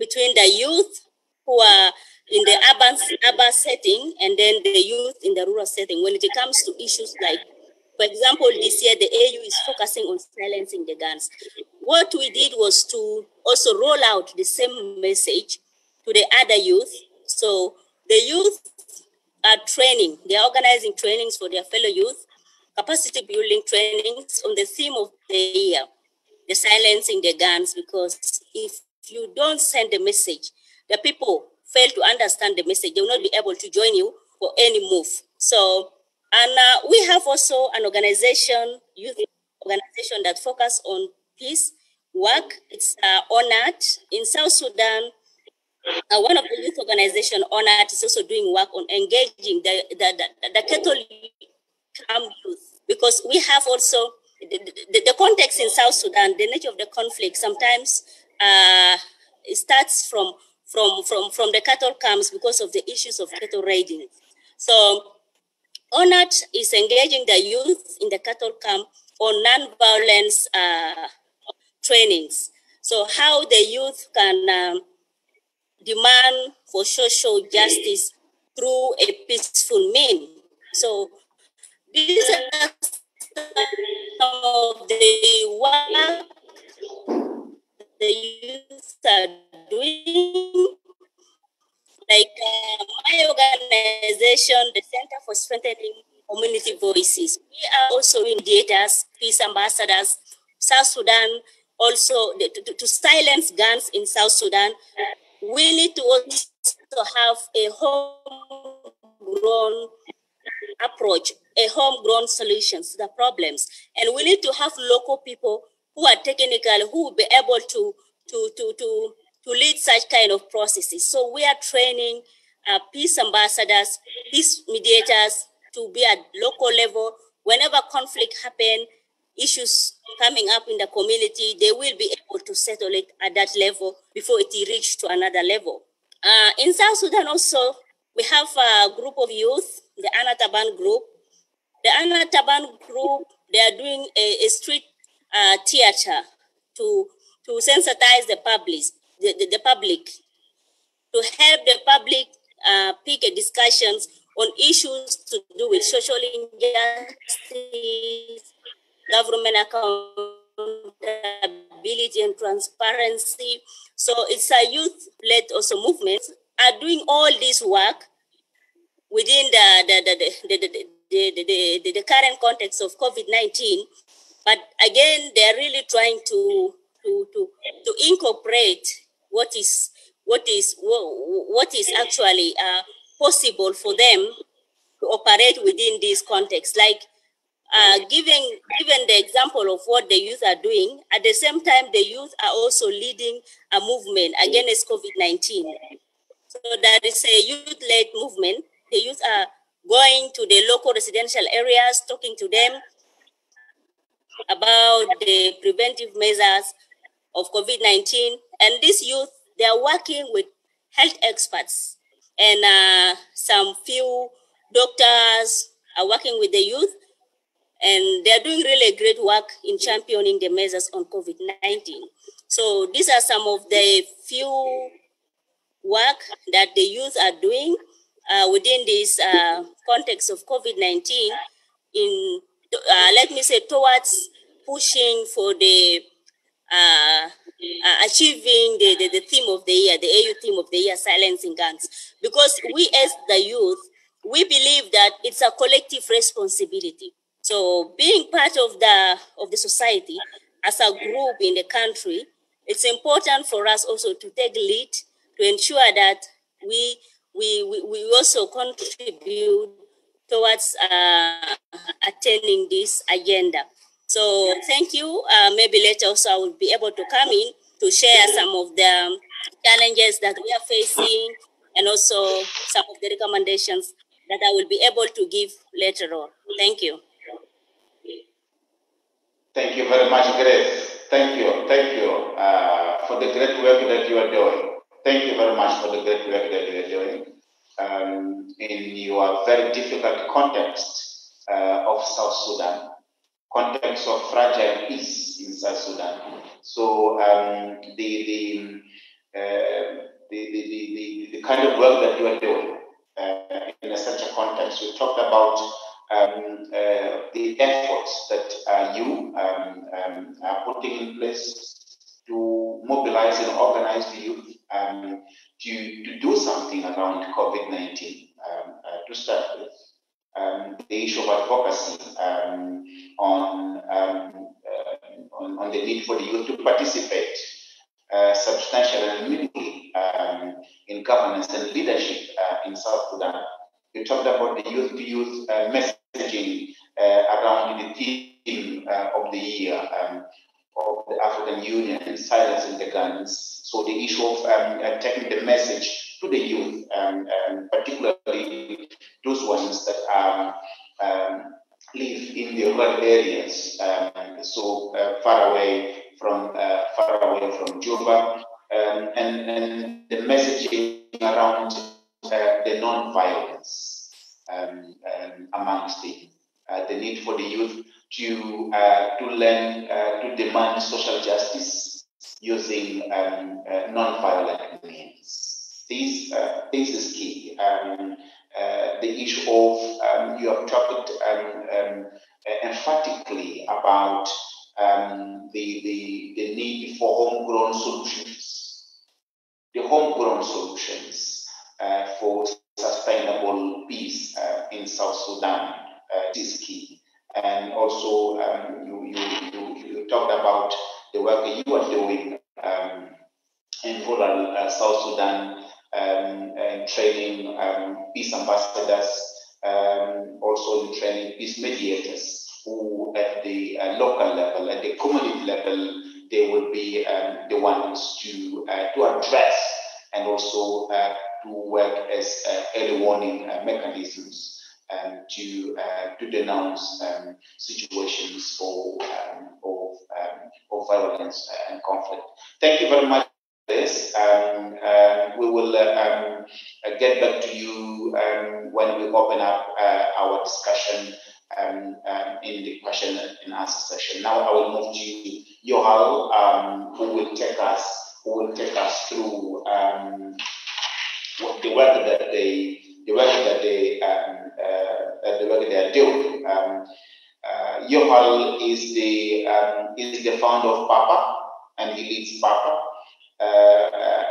between the youth who are in the urban setting and then the youth in the rural setting when it comes to issues like, for example, this year the AU is focusing on silencing the guns. What we did was to also roll out the same message to the other youth. So the youth are training, they're organizing trainings for their fellow youth, capacity building trainings on the theme of the year, the silencing the guns, because if you don't send the message, the people fail to understand the message, they will not be able to join you for any move. So, and we have also an organization, youth organization that focus on peace work. It's honored in South Sudan. One of the youth organization honored is also doing work on engaging the Catholic youth, because we have also the context in South Sudan, the nature of the conflict sometimes it starts from the cattle camps because of the issues of cattle raiding. So ONAT is engaging the youth in the cattle camp on non-violence trainings. So how the youth can demand for social justice through a peaceful means. So these are some of the work the youth are doing. Like my organization, the Center for Strengthening Community Voices, we are also mediators, peace ambassadors. South Sudan also, to silence guns in South Sudan, we need to also have a homegrown approach, a homegrown solutions to the problems. And we need to have local people who are technical, who will be able to lead such kind of processes. So we are training peace ambassadors, peace mediators to be at local level. Whenever conflict happen, issues coming up in the community, they will be able to settle it at that level before it reaches to another level. In South Sudan also, we have a group of youth, the Anataban group. The Anataban group, they are doing a street theater to sensitize the public, the public, to help the public pick discussions on issues to do with social injustice, government accountability and transparency. So it's a youth-led also movement are doing all this work within the current context of COVID-19. But again, they're really trying to incorporate what is actually possible for them to operate within this context. Like given the example of what the youth are doing, at the same time, the youth are also leading a movement against COVID-19. So that is a youth-led movement. The youth are going to the local residential areas, talking to them about the preventive measures of COVID-19. And these youth, they are working with health experts, and some few doctors are working with the youth, and they are doing really great work in championing the measures on COVID-19. So these are some of the few work that the youth are doing within this context of COVID-19 in, let me say, towards pushing for the achieving the theme of the year, the AU theme of the year, silencing guns. Because we as the youth, we believe that it's a collective responsibility. So being part of the society as a group in the country, it's important for us also to take lead to ensure that we also contribute towards attaining this agenda. So thank you. Maybe later also I will be able to come in to share some of the challenges that we are facing and also some of the recommendations that I will be able to give later on. Thank you. Thank you very much, Grace. Thank you for the great work that you are doing. Thank you very much for the great work that you are doing in your very difficult context of South Sudan, context of fragile peace in South Sudan. So kind of work that you are doing in such a context. We talked about the efforts that you are putting in place to mobilize and organize the youth to do something around COVID-19. To start with, the issue of advocacy on the need for the youth to participate substantially and meaningfully in governance and leadership in South Sudan. You talked about the youth-to-youth messaging around the theme of the year of the African Union, silencing the guns. So the issue of taking the message to the youth, particularly those ones that live in the rural areas, so far away from Juba, and the messaging around the non-violence amongst the need for the youth to learn to demand social justice using non-violent means. This is key. The issue of you have talked emphatically about the need for homegrown solutions. The homegrown solutions for sustainable peace in South Sudan is key. And also, you talked about the work that you are doing in rural South Sudan, training peace ambassadors, also in training peace mediators, who at the local level, at the community level, they will be the ones to address and also to work as early warning mechanisms. To denounce situations of violence and conflict. Thank you very much for this. We will get back to you when we open up our discussion in the question and answer session. Now I will move to Yoal, who will take us through the work that they are doing. Yoal is the founder of PAPA, and he leads PAPA,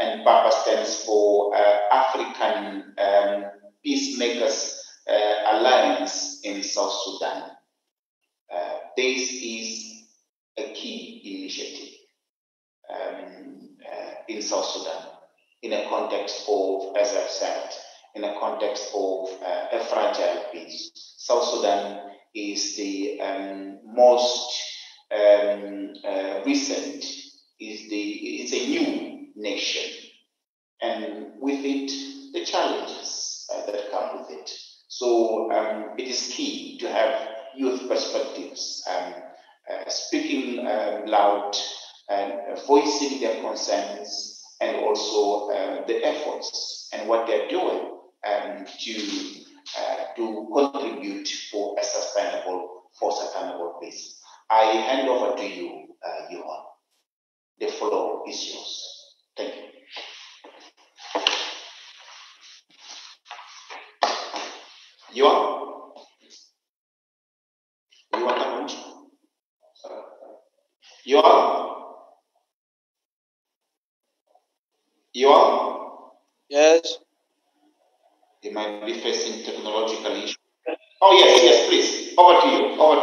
and PAPA stands for African Peacemakers Alliance in South Sudan. This is a key initiative in South Sudan, in a context of, as I've said, in a context of a fragile peace. South Sudan is the most recent, it's a new nation, and with it, the challenges that come with it. So it is key to have youth perspectives, speaking loud and voicing their concerns, and also the efforts and what they're doing to contribute for a sustainable peace. I hand over to you, Yoal. The floor is yours. Thank you. Yoal? You want to comment? Yoal? Yoal? Yes. They might be facing technological issues. Oh yes, please. Over to you. All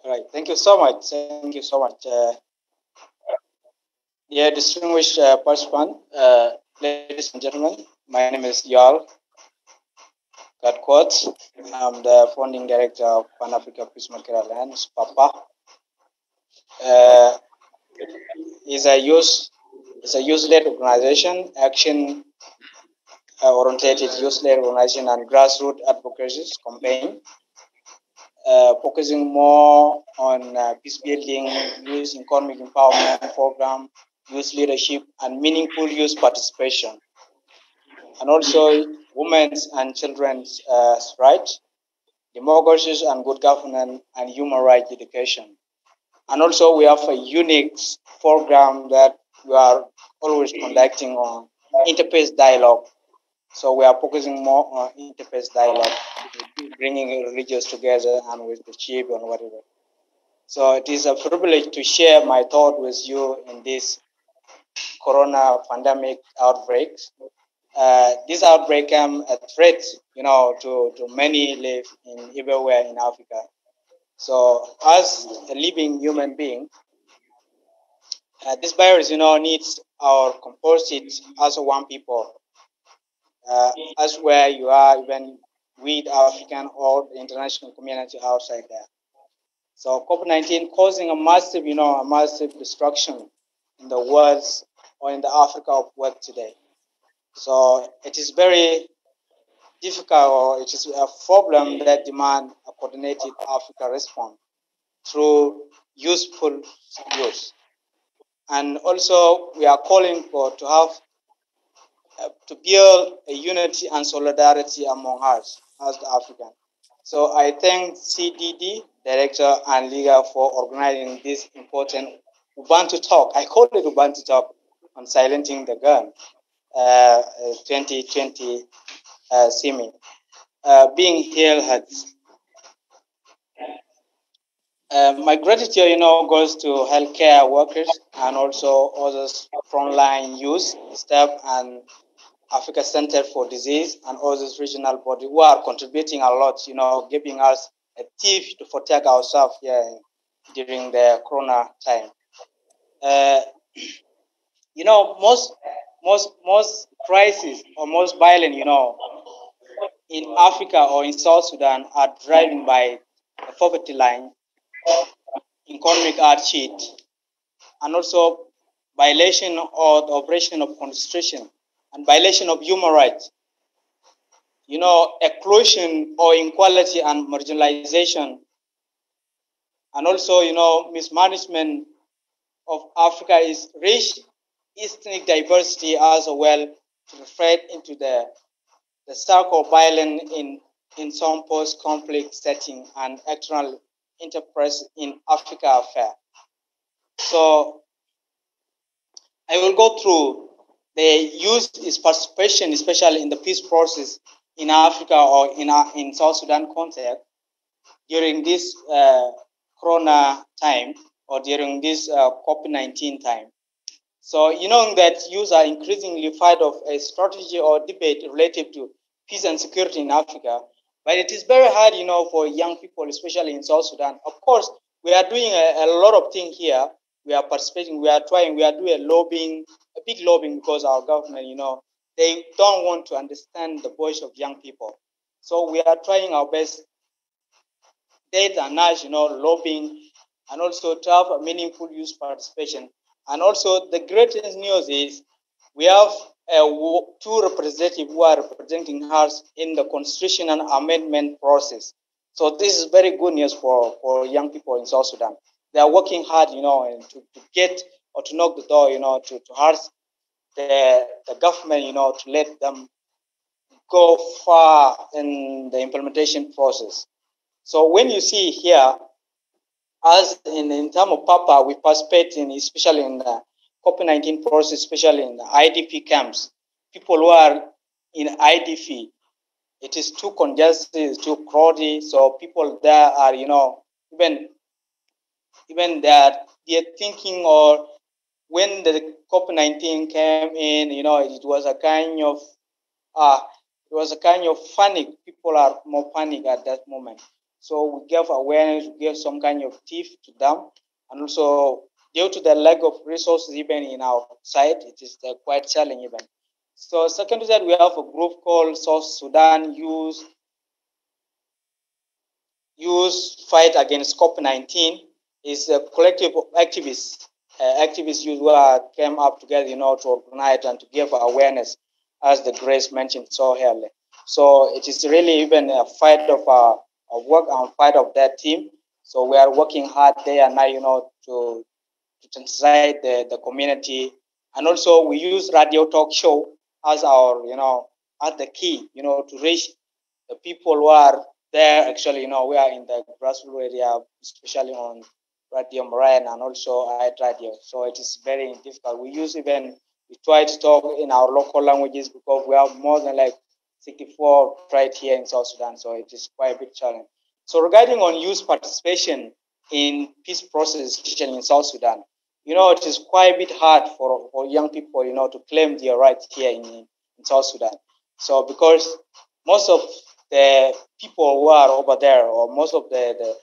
right. Thank you so much. Distinguished participant, ladies and gentlemen, my name is Yoal Gatkuoth. I'm the founding director of Pan-African Peacemaker Alliance, PAPA. It's a youth-led organization, action orientated youth-led organization and grassroots advocacy campaign, focusing more on peace building, youth economic empowerment program, youth leadership, and meaningful youth participation, and also women's and children's rights, democracy and good governance, and human rights education. And also we have a unique program that we are always conducting on interface dialogue. So we are focusing more on interface dialogue, bringing religions together and with the chief and whatever. So it is a privilege to share my thought with you in this corona pandemic outbreak. This outbreak came a threat, to many live in everywhere in Africa. So as a living human being, this virus, needs our composite as one people, as where you are, even with African or the international community outside there. So COVID-19 causing a massive destruction in the world or in the Africa of work today. So it is very difficult, or it is a problem that demands a coordinated Africa response through useful use. And also we are calling for to have to build a unity and solidarity among us as the African. So I thank CDD, Director and Liga for organizing this important Ubuntu Talk. I call it Ubuntu Talk on silencing the gun 2020 CIMI. Being here had my gratitude, goes to healthcare workers and also others frontline youth, staff, and Africa Center for Disease and others regional body who are contributing a lot, giving us a tip to protect ourselves here during the corona time. Most crises or most violence, in Africa or in South Sudan are driven by the poverty line, economic hardship, and also violation or the operation of constitution and violation of human rights. Exclusion or inequality and marginalization, and also, mismanagement of Africa is rich ethnic diversity as well to reflect into the circle of violence in some post-conflict setting and external enterprise in Africa affair. So I will go through the youth is participation, especially in the peace process in Africa or in South Sudan context during this corona time or during this COVID-19 time. So that youth are increasingly part of a strategy or debate related to peace and security in Africa. But it is very hard, for young people, especially in South Sudan. Of course, we are doing a lot of things here. We are participating, we are doing a big lobbying because our government, they don't want to understand the voice of young people. So we are trying our best, day and night, lobbying, and also to have a meaningful youth participation. And also the greatest news is we have two representatives who are representing us in the constitutional amendment process. So this is very good news for young people in South Sudan. They are working hard, and to get or to knock the door, to ask the government, to let them go far in the implementation process. So when you see here, as in terms of PAPA, we participate in, especially in the COVID-19 process, especially in the IDP camps. People who are in IDP, it is too congested, it's too crowded. So people there are, even they're thinking, or when the COVID-19 came in, it was a kind of panic. People are more panic at that moment. So we gave awareness, we gave some kind of tip to them, and also due to the lack of resources even in our side, it is quite challenging even. So second to that, we have a group called South Sudan Youth Fight Against COVID-19. It's a collective of activists youth who came up together, to organize and to give awareness, as the Grace mentioned so earlier. So it is really even a fight of work and fight of that team. So we are working hard day and night, to sensitize the community. And also we use radio talk show as our, as the key, to reach the people who are there. Actually, we are in the grassroots area, especially on Radio Moran and also at radio. So it is very difficult. We use even we try to talk in our local languages because we have more than like 64 tribes here in South Sudan, so it is quite a big challenge. So regarding on youth participation in peace process, especially in South Sudan, it is quite a bit hard for young people, to claim their rights here in South Sudan. So because most of the people who are over there, or most of the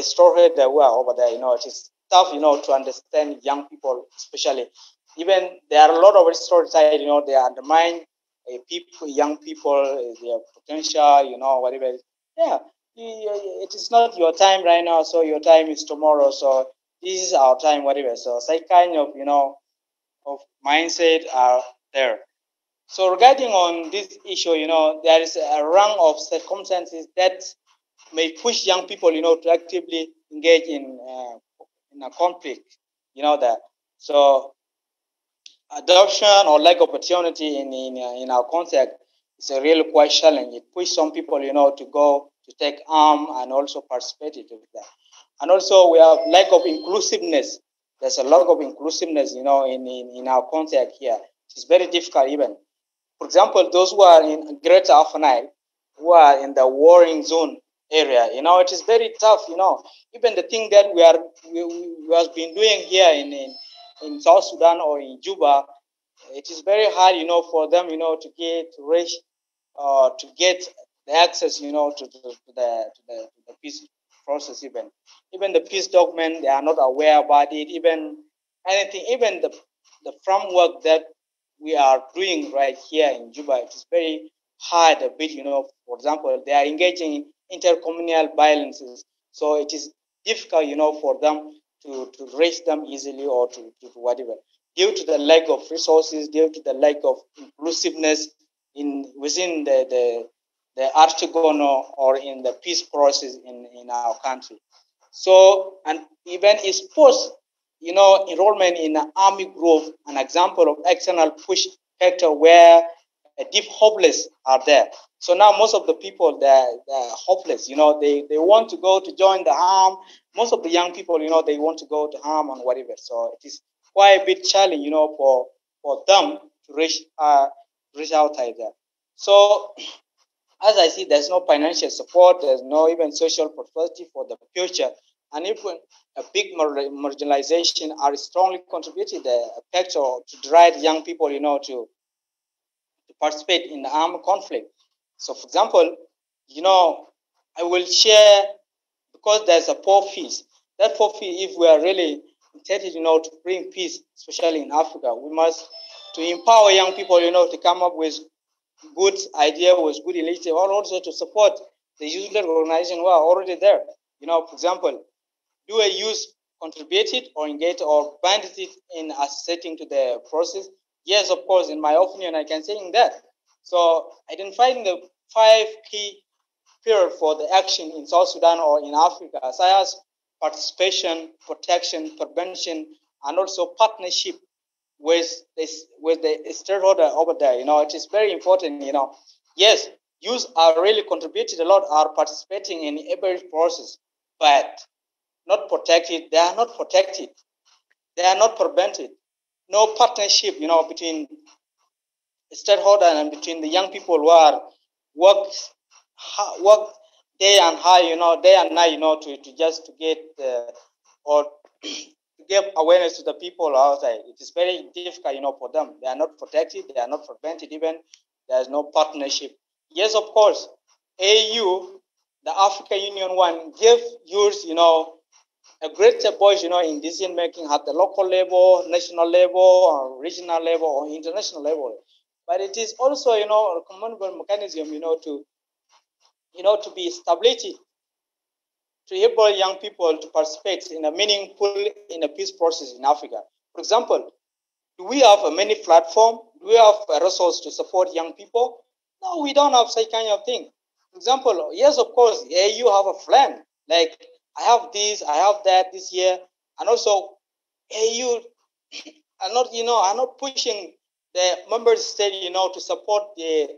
storehead who are over there, it is tough, to understand young people, especially. Even there are a lot of stories, they undermine young people, their potential, whatever. Yeah, it is not your time right now, so your time is tomorrow. So this is our time, whatever. So that kind of, of mindset are there. So regarding on this issue, there is a rung of circumstances that may push young people, to actively engage in a conflict, that. So adoption or lack of opportunity in our context is a real quite challenge. It pushes some people, to go to take arm and also participate in that. And also we have lack of inclusiveness. There's a lack of inclusiveness, in our context here. It's very difficult even. For example, those who are in Greater Afan, who are in the warring zone area, it is very tough, Even the thing that we have been doing here in South Sudan or in Juba, it is very hard, for them, to get reach, to get the access, to the peace process. Even the peace document, they are not aware about it. Even anything, even the framework that we are doing right here in Juba, it is very hard a bit. For example, they are engaging in intercommunal violences, so it is difficult, for them to reach them easily or to whatever, due to the lack of resources, due to the lack of inclusiveness within the Article or in the peace process in our country. So, and even is post, enrollment in an army group, an example of external push factor where deep hopeless are there. So now most of the people, they're hopeless, they want to go to join the arm. Most of the young people, they want to go to arm and whatever. So it is quite a bit challenge, for them to reach out there. So as I see, there's no financial support, there's no even social prosperity for the future, and even a big marginalization are strongly contributed the factor to drive young people, to participate in the armed conflict. So, for example, I will share, because there's a poor peace. That poor peace, if we are really intended, to bring peace, especially in Africa, we must to empower young people, to come up with good idea, with good initiative, or also to support the youth-led organizations who are already there. For example, do a youth contributed or engaged or bind it in associating to the process? Yes, of course, in my opinion, I can say that. So identifying the 5 key pillars for the action in South Sudan or in Africa, such as participation, protection, prevention, and also partnership with the stakeholder over there. It is very important. Yes, youth are really contributed a lot, are participating in every process, but not protected. They are not protected. They are not prevented. No partnership, between stakeholder and between the young people who are work day and high, day and night, to just to get or to give awareness to the people outside. It is very difficult, for them. They are not protected. They are not prevented. Even there is no partnership. Yes, of course, AU, the African Union one, give youth, a greater voice, in decision making at the local level, national level, or regional level, or international level. But it is also, a commendable mechanism, to be established to enable young people to participate in a meaningful in a peace process in Africa. For example, do we have a many platform? Do we have a resource to support young people? No, we don't have such kind of thing. For example, yes, of course, you have a plan. Like, I have this, I have that this year. And also, AU are not pushing the member state, to support the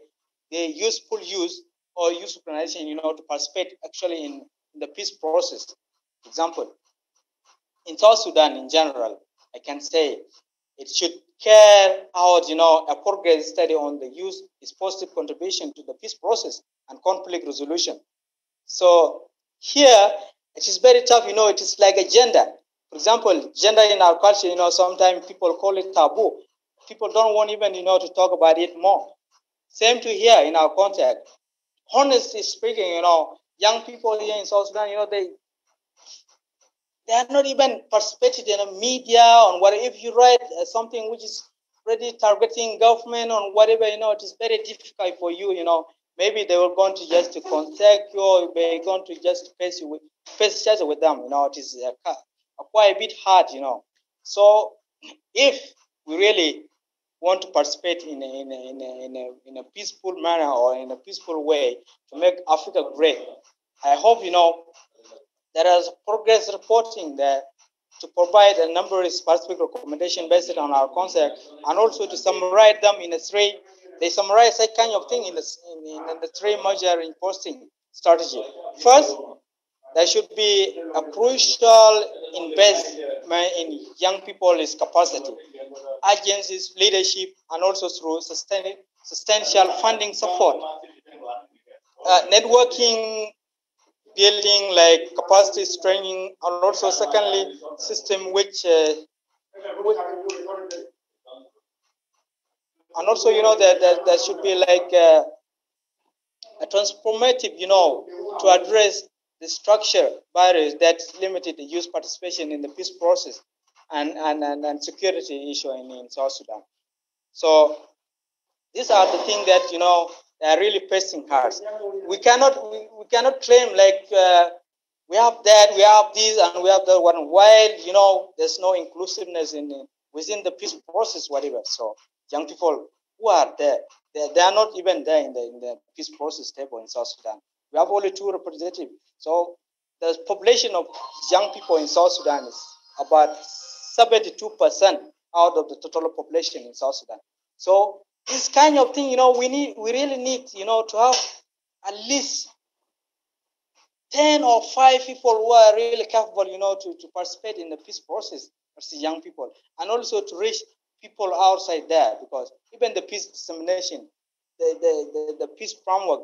useful use or youth organization, to participate actually in the peace process. For example, in South Sudan in general, I can say it should carry out, a progress study on the youth is positive contribution to the peace process and conflict resolution. So here, it is very tough, it is like a gender. For example, gender in our culture, sometimes people call it taboo. People don't want even, to talk about it more. Same to here in our context. Honestly speaking, young people here in South Sudan, they are not even participating in the media on what if you write something which is really targeting government on whatever, it is very difficult for you, maybe they were going to just to contact you, or they're going to just face each other with them, it is quite a bit hard, So if we really want to participate in a peaceful manner or in a peaceful way to make Africa great, I hope, there is progress reporting there to provide a number of specific recommendations based on our concept, and also to summarize them in a three. They summarize that kind of thing in the three major imposing strategy. First, there should be a crucial investment in young people's capacity, agencies, leadership, and also through substantial funding support. Networking, building like capacity training, and also secondly, system which and also there should be like a transformative, to address the structure barriers that limited the youth participation in the peace process and security issue in South Sudan. So these are the things that they are really pressing hard. We cannot claim like we have that, we have this, and we have that one, while there's no inclusiveness within the peace process, whatever. So young people who are there, they are not even there in the peace process table in South Sudan. We have only 2 representatives. So the population of young people in South Sudan is about 72% out of the total population in South Sudan. So this kind of thing, we really need, to have at least 10 or 5 people who are really capable, to participate in the peace process as young people, and also to reach people outside there, because even the peace dissemination, the peace framework,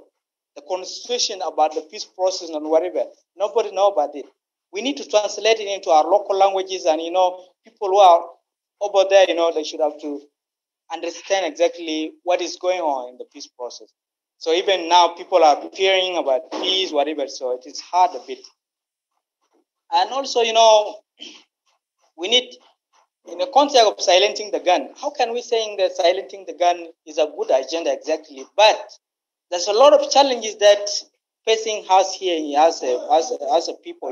the constitution about the peace process and whatever, nobody knows about it. We need to translate it into our local languages, and people who are over there, they should have to understand exactly what is going on in the peace process. So even now, people are fearing about peace, whatever. So it is hard a bit. And also, we need, in the context of silencing the gun, how can we say that silencing the gun is a good agenda exactly? But there's a lot of challenges that facing us here as a people,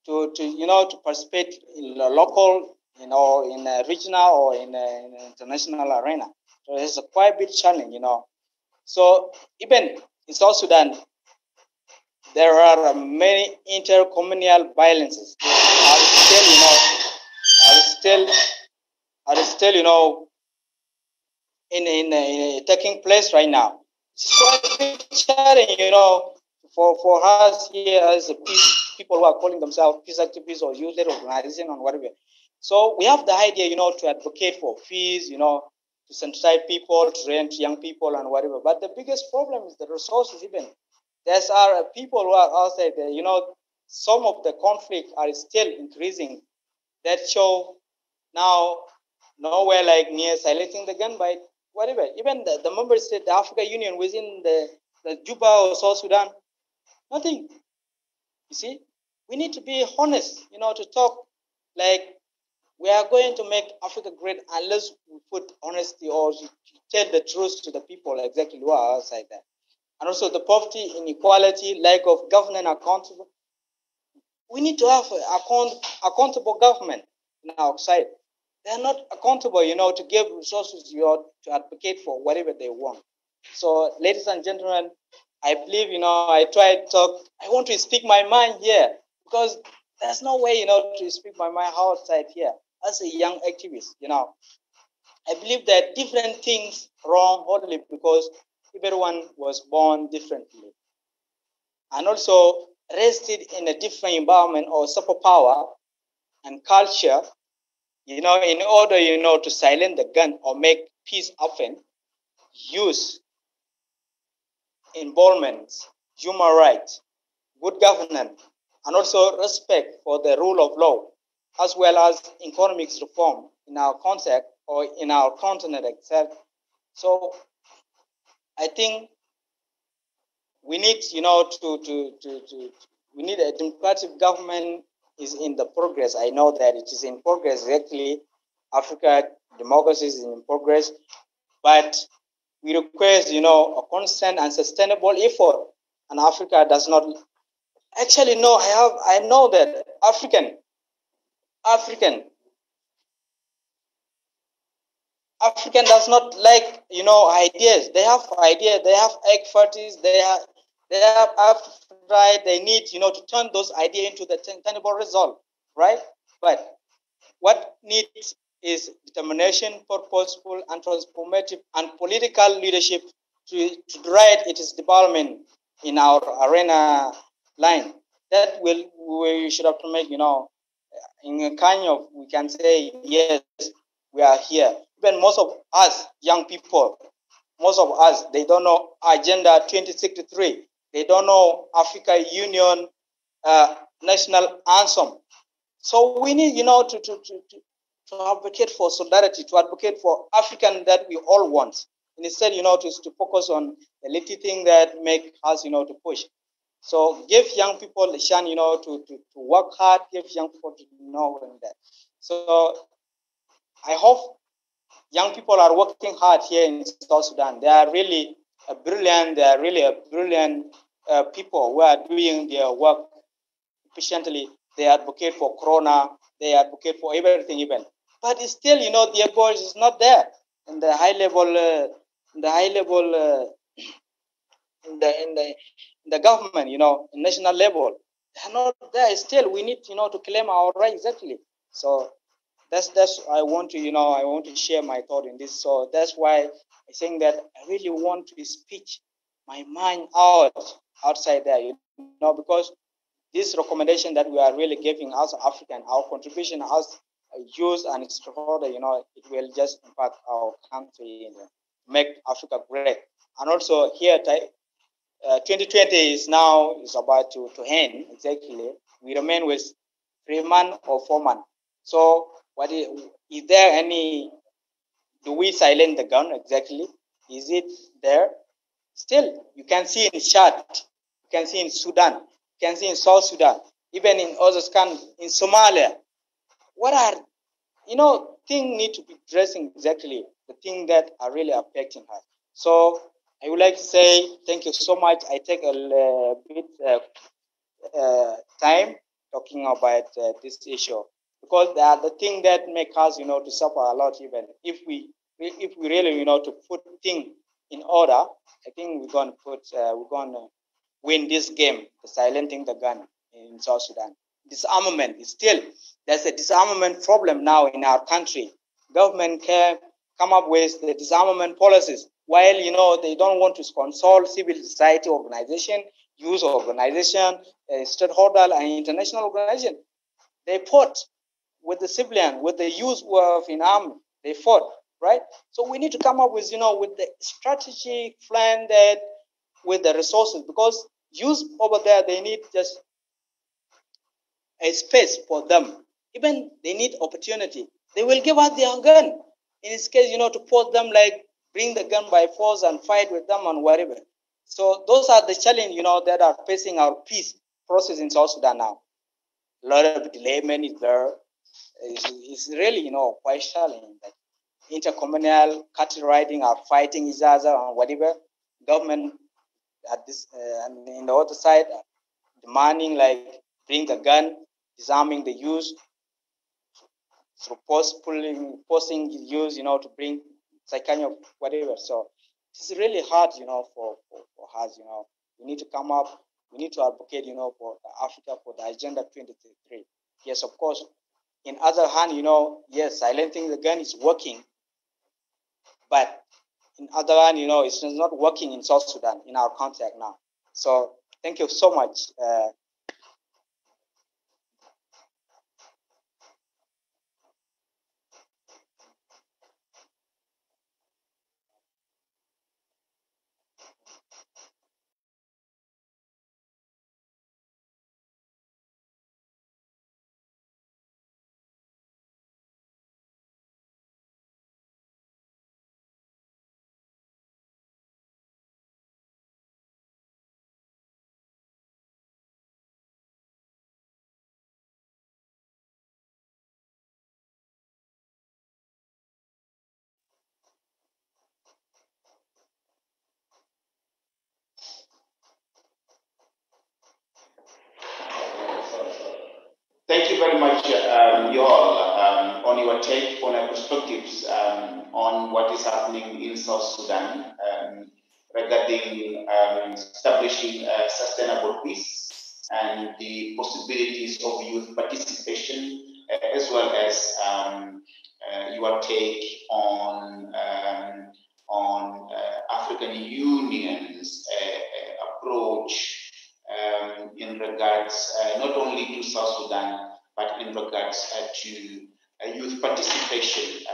to participate in the local, in a regional or in an international arena. So it's a quite big challenge, So even in South Sudan, there are many intercommunal violences. Are still, in taking place right now. So a big challenge, for us here as a people who are calling themselves peace activists or youth-led organization or whatever. So we have the idea, to advocate for peace, to sensitize people, to train young people and whatever. But the biggest problem is the resources even. There are people who are outside there, some of the conflicts are still increasing. That show now nowhere like near silencing the gun by whatever. Even the member state, the African Union within the Juba or South Sudan, nothing. You see, we need to be honest, to talk like we are going to make Africa great unless we put honesty or tell the truth to the people exactly who are outside there. And also the poverty, inequality, lack of government accountable. We need to have accountable government outside. They are not accountable, to give resources to advocate for whatever they want. So, ladies and gentlemen, I believe, I try to talk. I want to speak my mind here because there's no way, to speak my mind outside here as a young activist, I believe that different things wrong only because everyone was born differently and also raised in a different environment or superpower and culture in order, to silence the gun or make peace happen, use involvement, human rights, good governance, and also respect for the rule of law, as well as economic reform in our context or in our continent itself. So I think we need, we need a democratic government is in the progress. I know that it is in progress. Actually, Africa democracy is in progress, but we request, a constant and sustainable effort. And Africa does not actually know. I know that African does not like, ideas. They have ideas. They have expertise. They have right. They need, to turn those ideas into the tangible result, right? But what needs is determination, purposeful, and transformative, and political leadership to drive its development in our arena line. That we should have to make, in a kind of, we can say, yes, we are here. Even most of us, young people, they don't know Agenda 2063. They don't know Africa Union national anthem. So we need, to advocate for solidarity, to advocate for African that we all want. Instead, to focus on the little thing that make us, to push. So give young people a chance, to work hard, give young people to know that. So I hope young people are working hard here in South Sudan. They are really brilliant. They are really brilliant people who are doing their work efficiently. They advocate for Corona. They advocate for everything, even. But it's still, their voice is not there in the high level. In the government, in national level, they're not there. Still, we need, to claim our rights exactly. So that's I want to share my thought in this. So that's why I think that I really want to speak my mind outside there, because this recommendation that we are really giving as African, our contribution as youth and stakeholder, it will just impact our country and make Africa great. And also here, 2020 is about to end exactly. We remain with 3 months or 4 months. So, is there any? Do we silence the gun exactly? Is it there? Still, you can see in Chad, you can see in Sudan, you can see in South Sudan, even in other countries, in Somalia. What are, things need to be addressing exactly the things that are really affecting us. So I would like to say thank you so much. I take a bit time talking about this issue, because they are the things that make us, to suffer a lot. Even if we really, to put things in order, I think we're going to win this game, the silencing the gun in South Sudan. Disarmament is still, there's a disarmament problem now in our country. Government can come up with the disarmament policies, while they don't want to consult civil society organization, youth organization, stakeholder and international organization. They fought with the civilian, with the youth who are in army. They fought, right? So we need to come up with, with the strategic plan that with the resources, because youth over there, they need just a space for them. Even they need opportunity. They will give us their gun. In this case, to force them, like bring the gun by force and fight with them and whatever. So those are the challenges, that are facing our peace process in South Sudan now. A lot of delayment is there. It's really, quite challenging. Like intercommunal cattle riding are fighting each other and whatever. Government at this and in the other side demanding, like, bring the gun, disarming the youth, forcing the youth, to bring that kind of whatever. So it's really hard, for us, we need to come up, we need to advocate, for Africa, for the Agenda 2033. Yes, of course. In other hand, yes, silencing the gun is working, but in other hand, it's not working in South Sudan, in our context now. So thank you so much. take on our perspectives on what is happening in South Sudan regarding establishing sustainable peace and the possibilities of youth participation, as well as your take on African Union's approach in regards not only to South Sudan, but in regards to youth participation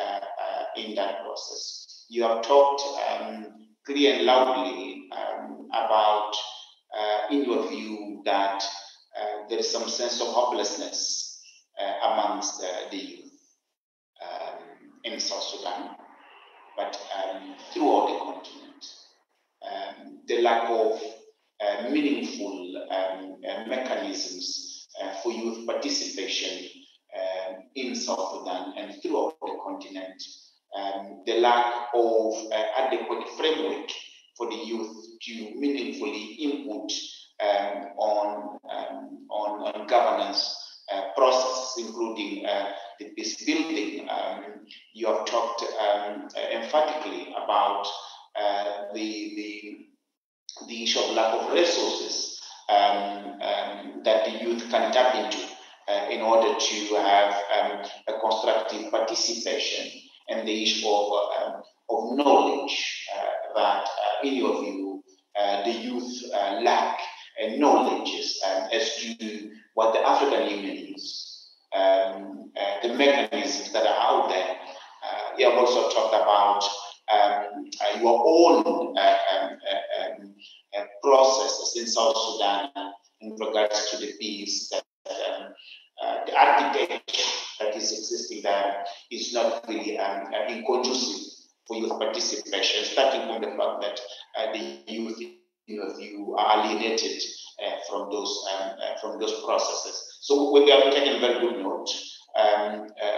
in that process. You have talked clear and loudly about, in your view, that there is some sense of hopelessness amongst the youth in South Sudan, but throughout the continent. The lack of meaningful mechanisms for youth participation in South Sudan and throughout the continent. The lack of adequate framework for the youth to meaningfully input on governance processes, including the peace building. You have talked emphatically about the issue of lack of resources that the youth can tap into in order to have a constructive participation, and the issue of knowledge that, in your view, the youth lack knowledge as to what the African Union is, the mechanisms that are out there. You have also talked about your own processes in South Sudan in regards to the peace, that the architecture that is existing there is not really conducive for youth participation, starting from the fact that the youth, in your view, are alienated from those processes. So we have taken very good note.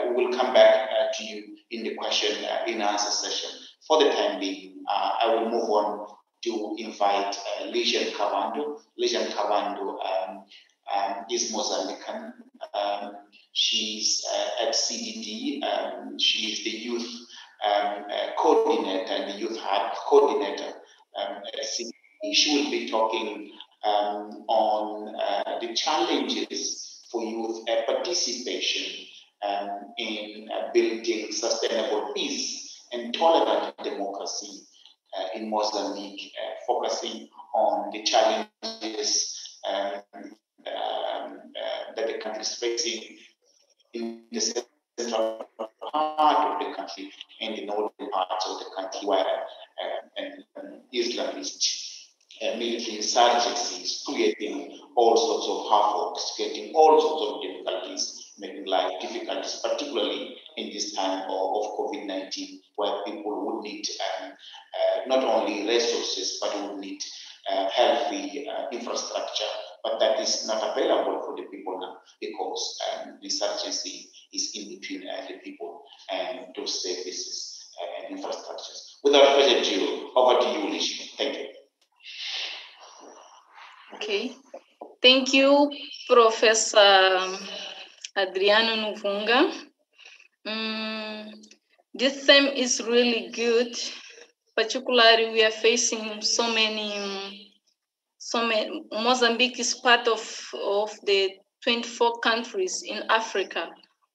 We will come back to you in the question and answer session. For the time being, I will move on to invite Lígia Nkavando. Lígia Nkavando is Mozambican. She's at CDD. She is the youth coordinator and the youth hub coordinator at CDD. She will be talking on the challenges for youth participation in building sustainable peace and tolerant democracy in Mozambique, focusing on the challenges that the country is facing in the central part of the country and the northern parts of the country, where Islamist military insurgencies creating all sorts of havoc, getting all sorts of difficulties, making life difficult, particularly in this time of COVID-19, where people would need not only resources, but would need healthy infrastructure, but that is not available for the people now because the insurgency is in between the people and those services and infrastructures. Without further ado, over to you, Lígia. Thank you. Okay. Thank you, Professor Adriano Nuvunga. This theme is really good. Particularly, we are facing so many. Mozambique is part of the 24 countries in Africa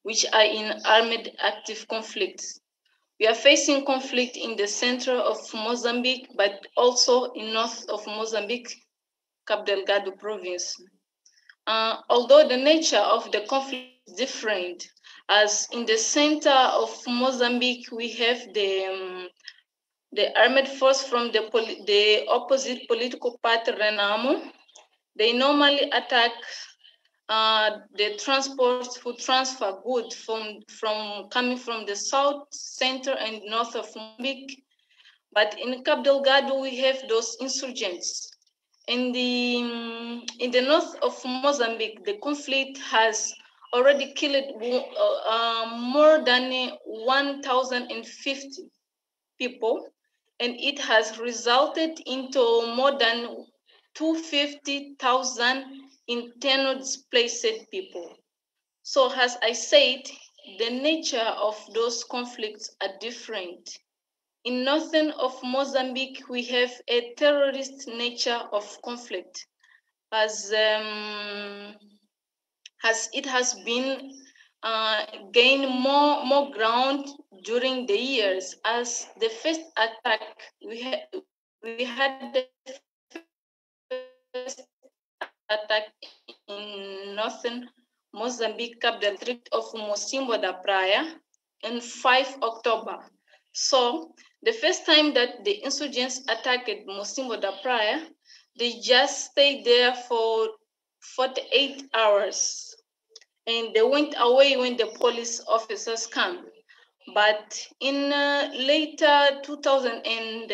which are in armed active conflicts. We are facing conflict in the center of Mozambique, but also in north of Mozambique, Cabo Delgado province. Although the nature of the conflict is different, as in the center of Mozambique, we have the armed force from the opposite political party, Renamo. They normally attack the transport who transfer goods from coming from the south, center, and north of Mozambique. But in Cabo Delgado, we have those insurgents. In the north of Mozambique, the conflict has already killed more than 1,050 people, and it has resulted into more than 250,000 internal displaced people. So as I said, the nature of those conflicts are different. In northern of Mozambique, we have a terrorist nature of conflict, as it has been gained more ground during the years. As the first attack, we had the first attack in northern Mozambique, capital district of Mocimboa da Praia, on 5 October. So the first time that the insurgents attacked Mocimboa da Praia, they just stayed there for 48 hours. And they went away when the police officers came. But in later 2018,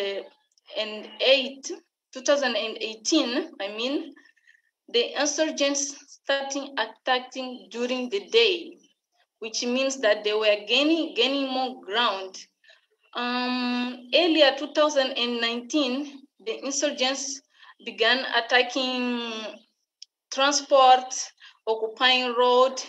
the insurgents started attacking during the day, which means that they were gaining more ground. Earlier 2019, the insurgents began attacking transport, occupying road,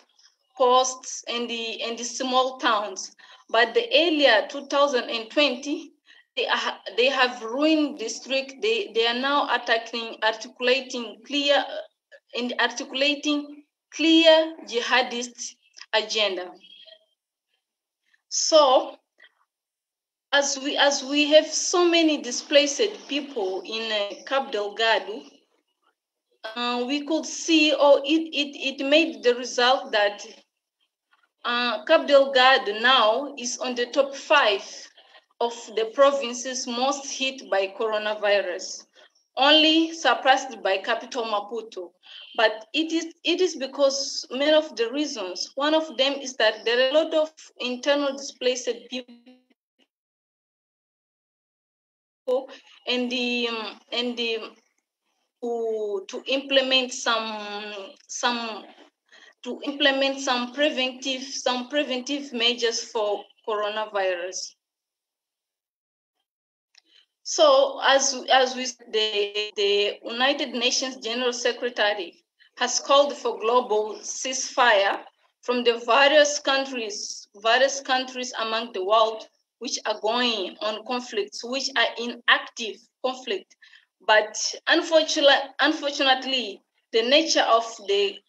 posts, and the small towns. But the earlier 2020, they have ruined district. They are now articulating clear jihadist agenda. So as we have so many displaced people in Cabo Delgado, we could see, it made the result that Cabo Delgado now is on the top 5 of the provinces most hit by coronavirus, only surpassed by capital Maputo. But it is because many of the reasons. One of them is that there are a lot of internal displaced people, and to implement some preventive measures for coronavirus. So the United Nations General Secretary has called for global ceasefire from the various countries among the world which are going on conflicts, which are in active conflict. But unfortunately, the nature of the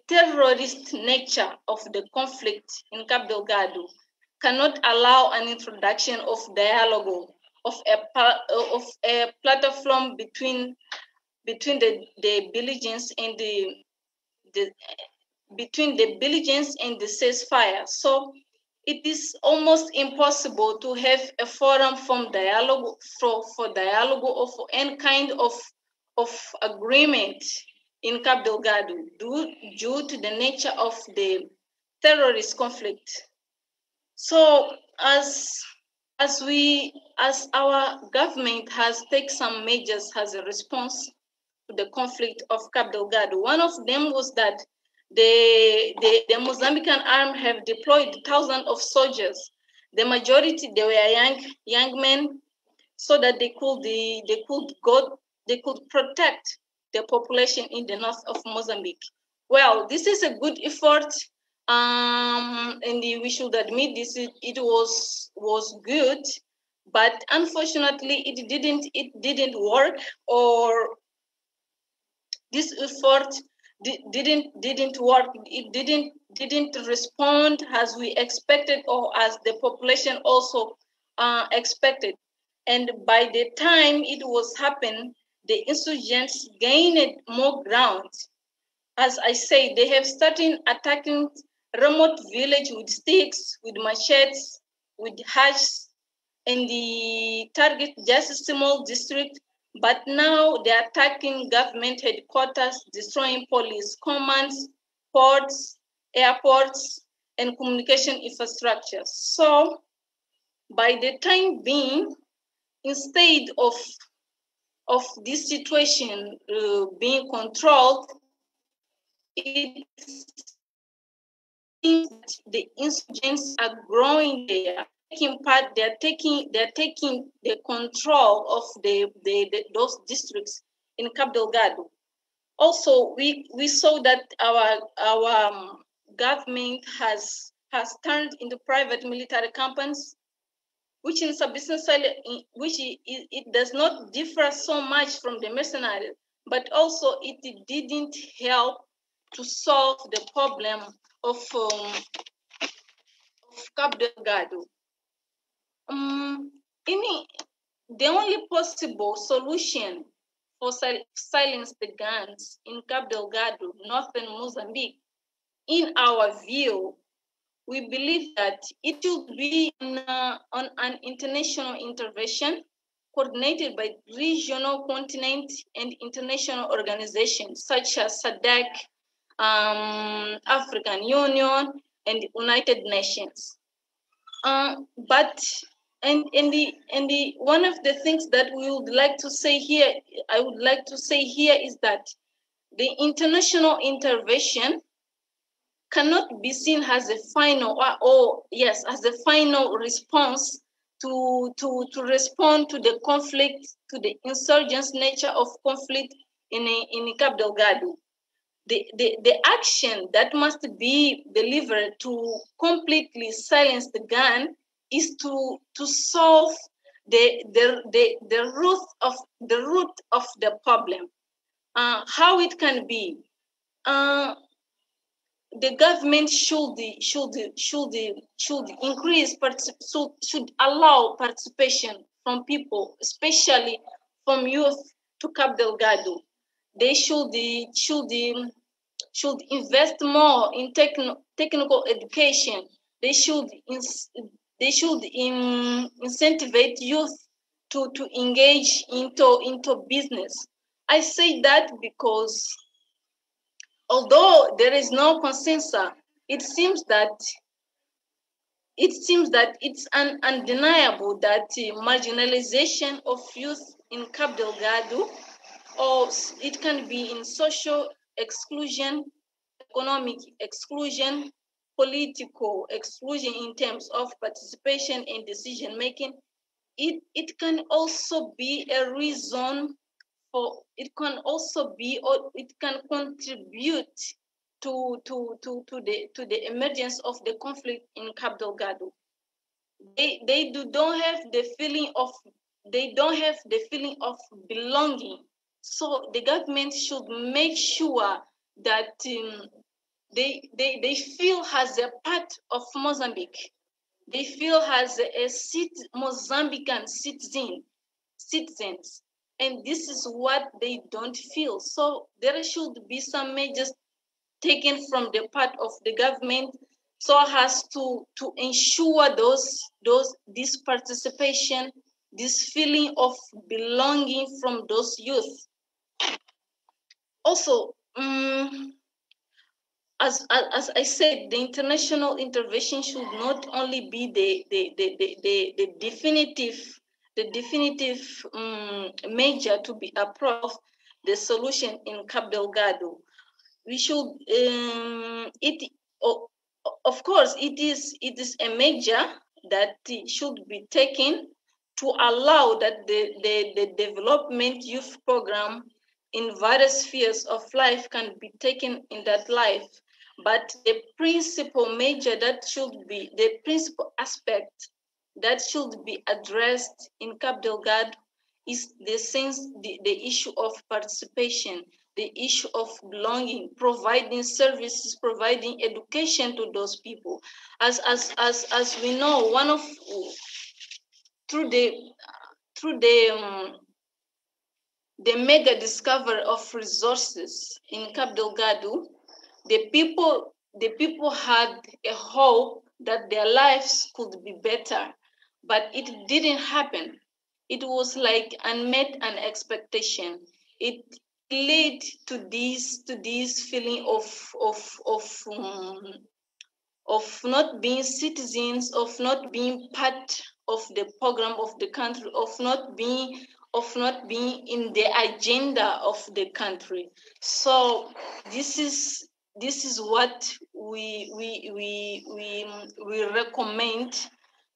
terrorist nature of the conflict in Cabo Delgado cannot allow an introduction of dialogue, of a platform between the belligerents and between the belligerents and the ceasefire. So it is almost impossible to have a forum for dialogue or for any kind of agreement in Cabo Delgado due to the nature of the terrorist conflict. So as our government has taken some measures as a response to the conflict of Cabo Delgado, one of them was that the Mozambican army have deployed thousands of soldiers. The majority, they were young men, so that they could protect the population in the north of Mozambique. Well, this is a good effort, and we should admit this. It was good, but unfortunately, it didn't work, or this effort didn't work. It didn't respond as we expected, or as the population also expected. And by the time it was happening, the insurgents gained more ground. As I say, they have started attacking remote village with sticks, with machetes, with hatchets, and the target just a small district. But now they're attacking government headquarters, destroying police commands, ports, airports, and communication infrastructure. So by the time being, instead of this situation being controlled, it seems that the insurgents are growing there. They're taking the control of those districts in Cabo Delgado. Also, we saw that our government has has turned into private military companies, which in it does not differ so much from the mercenaries, but also it didn't help to solve the problem of Cabo Delgado. The only possible solution for silence the guns in Cabo Delgado, northern Mozambique, in our view, we believe that it should be on an international intervention coordinated by regional, continent, and international organizations such as SADC, African Union, and United Nations. One of the things that we would like to say here, I would like to say here is that the international intervention cannot be seen as a final as a final response to respond to the conflict, to the insurgent nature of conflict in Cabo Delgado. The action that must be delivered to completely silence the gun is to solve the root of the problem. How it can be? The government should increase, should allow participation from people, especially from youth, to Cabo Delgado. They should invest more in technical education. They should incentivize youth to engage into business. I say that because although there is no consensus, it seems that it's undeniable that marginalization of youth in Cabo Delgado, or it can be in social exclusion, economic exclusion, political exclusion in terms of participation in decision making, it can also be a reason for, it can also be, or it can contribute to the emergence of the conflict in Cabo Delgado. They don't have the feeling of belonging. So the government should make sure that they feel as a part of Mozambique. They feel as a Mozambican citizens. And this is what they don't feel. So there should be some measures taken from the part of the government so as to ensure this participation, this feeling of belonging from those youth. Also, as I said, the international intervention should not only be the definitive measure to be approved, the solution in Cabo Delgado. We should of course it is a measure that should be taken to allow that the development youth program in various spheres of life can be taken in that life. But the principal measure that should be, the principal aspect that should be addressed in Cabo Delgado is the issue of participation, the issue of belonging, providing services, providing education to those people. As we know, through the mega discovery of resources in Cabo Delgado, the people had a hope that their lives could be better, but it didn't happen. It was like unmet an expectation. It led to this feeling of not being citizens, of not being part of the program of the country, of not being in the agenda of the country. So this is what we recommend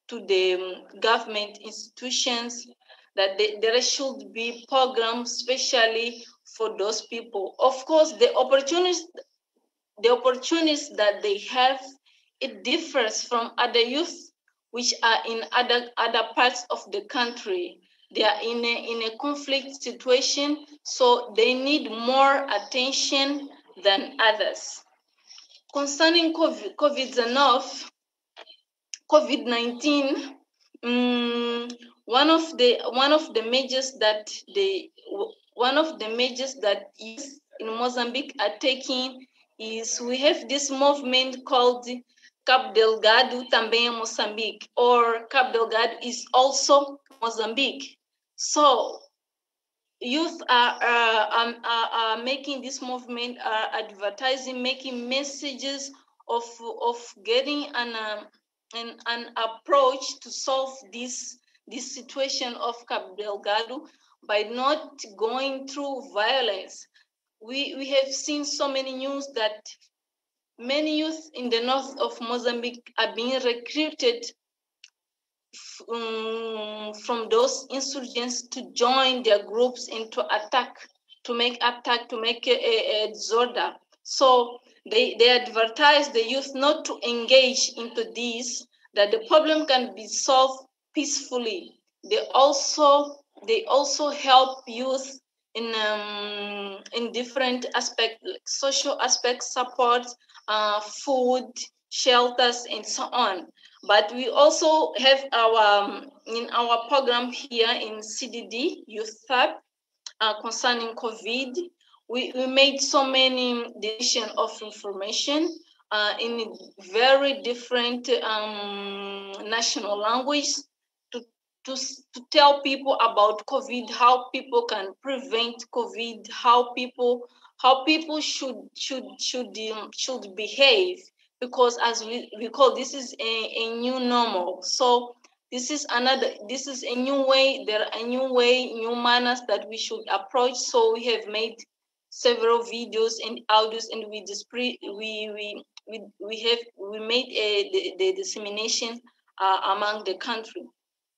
to the government institutions, that there should be programs especially for those people. Of course, the opportunities that they have it differs from other youth which are in other parts of the country. They are in a conflict situation, so they need more attention than others. Concerning COVID-19, one of the measures that youth in Mozambique are taking is we have this movement called Cabo Delgado também é Moçambique, or Cabo Delgado is also Mozambique. So youth are making this movement, are advertising, making messages of getting an approach to solve this situation of Cabo Delgado by not going through violence. We have seen so many news that many youth in the north of Mozambique are being recruited from those insurgents to join their groups and to make a disorder. So they advertise the youth not to engage into this, that the problem can be solved peacefully. They also help youth in different aspects, like social aspects, support, food, shelters, and so on. But we also have in our program here in CDD Youth Hub concerning COVID. We made so many division of information in very different national languages to tell people about COVID, how people can prevent COVID, how people should behave, because as we call this is a new normal. So this is a new way. There are new manners that we should approach. So we have made several videos and audios, and we made the dissemination among the country.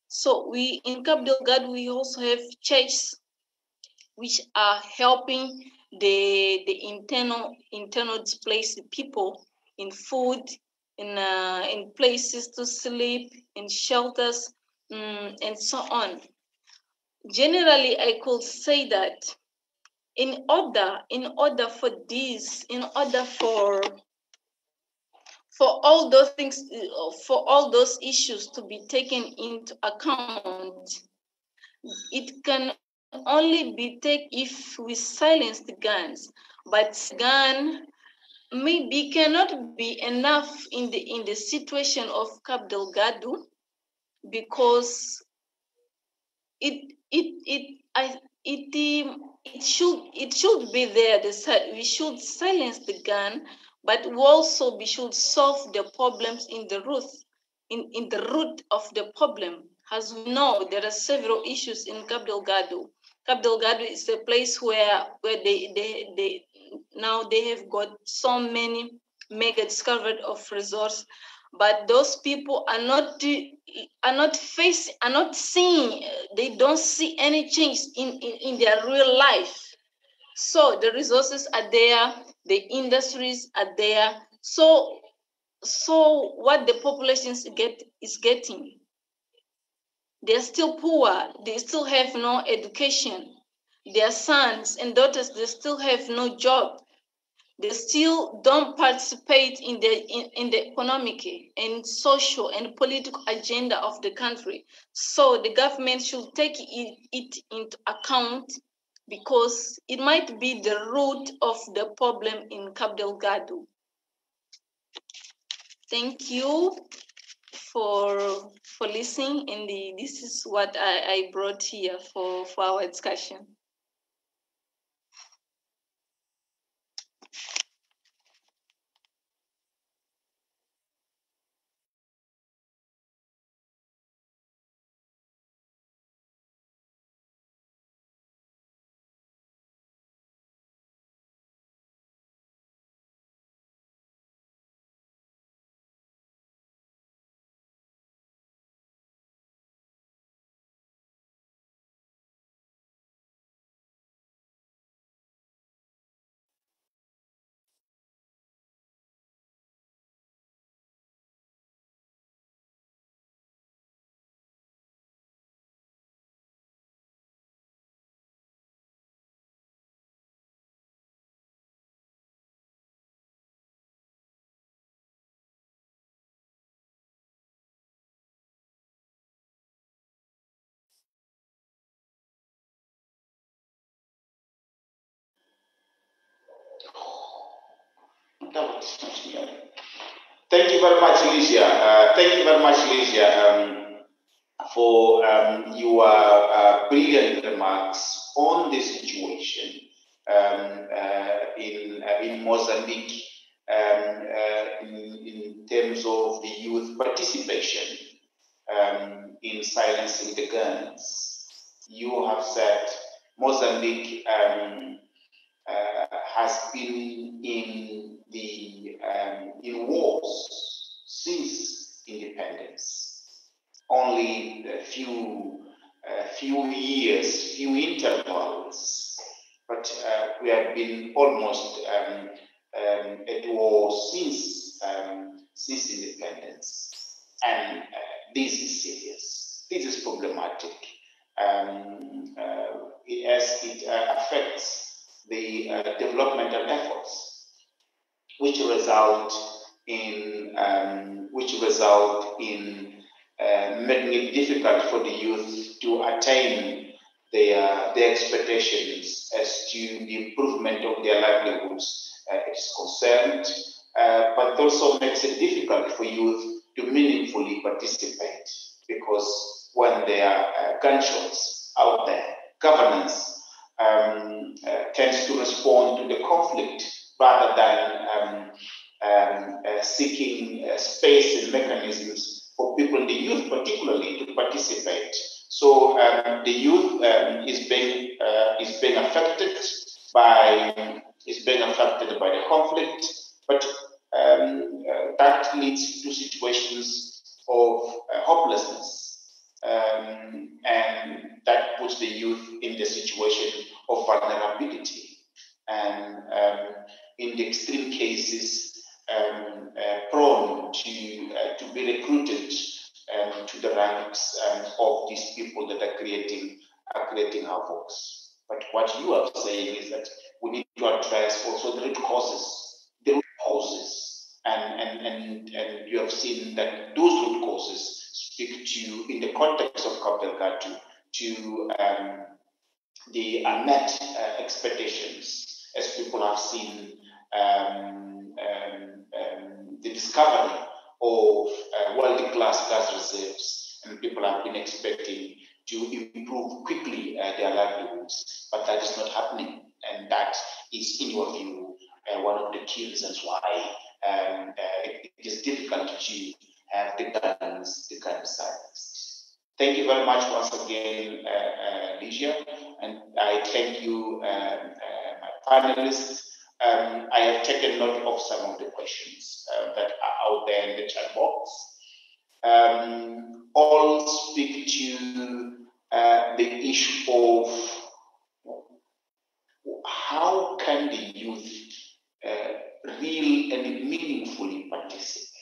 So we in Cabo Delgado we also have churches which are helping the internal displaced people in food, in places to sleep, in shelters, and so on. Generally, I could say that in order for all those things, for all those issues to be taken into account, it can only be taken if we silence the guns. But gun maybe cannot be enough in the situation of Cabo Delgado, because it should be there. We should silence the gun, but we should solve the problems in the root of the problem. As we know, there are several issues in Cabo Delgado. Cabo Delgado is a place where they now they have got so many mega discovered of resource, but those people are not seeing, they don't see any change in their real life. So the resources are there, the industries are there. So what the population is getting, they're still poor, they still have no education. Their sons and daughters, they still have no job. They still don't participate in the economic and social and political agenda of the country. So the government should take it into account, because it might be the root of the problem in Cabo Delgado. Thank you for listening, and this is what I brought here for our discussion. Thank you very much, Lígia. Thank you very much, Lígia, for your brilliant remarks on the situation in Mozambique in terms of the youth participation in silencing the guns. You have said Mozambique has been in wars since independence. Only a few years, few intervals, but we have been almost at war since independence, and this is serious. This is problematic, as it affects the developmental efforts, which result in making it difficult for the youth to attain their expectations as to the improvement of their livelihoods is concerned, but it also makes it difficult for youth to meaningfully participate, because when there are gunshots out there, governance tends to respond to the conflict rather than seeking space and mechanisms for people, the youth particularly, to participate. So the youth is being affected by the conflict, but that leads to situations of hopelessness. And that puts the youth in the situation of vulnerability, and in the extreme cases, prone to be recruited to the ranks of these people that are creating havoc. But what you are saying is that we need to address also the root causes, and you have seen that those root causes speak to, in the context of Gatkuoth, to the unmet expectations, as people have seen the discovery of world-class gas reserves, and people have been expecting to improve quickly their livelihoods, but that is not happening, and that is, in your view, one of the key reasons why it is difficult to have the guns silenced. Thank you very much once again, Lígia, and I thank you, my panelists. I have taken note of some of the questions that are out there in the chat box. All speak to the issue of how can the youth really and meaningfully participate.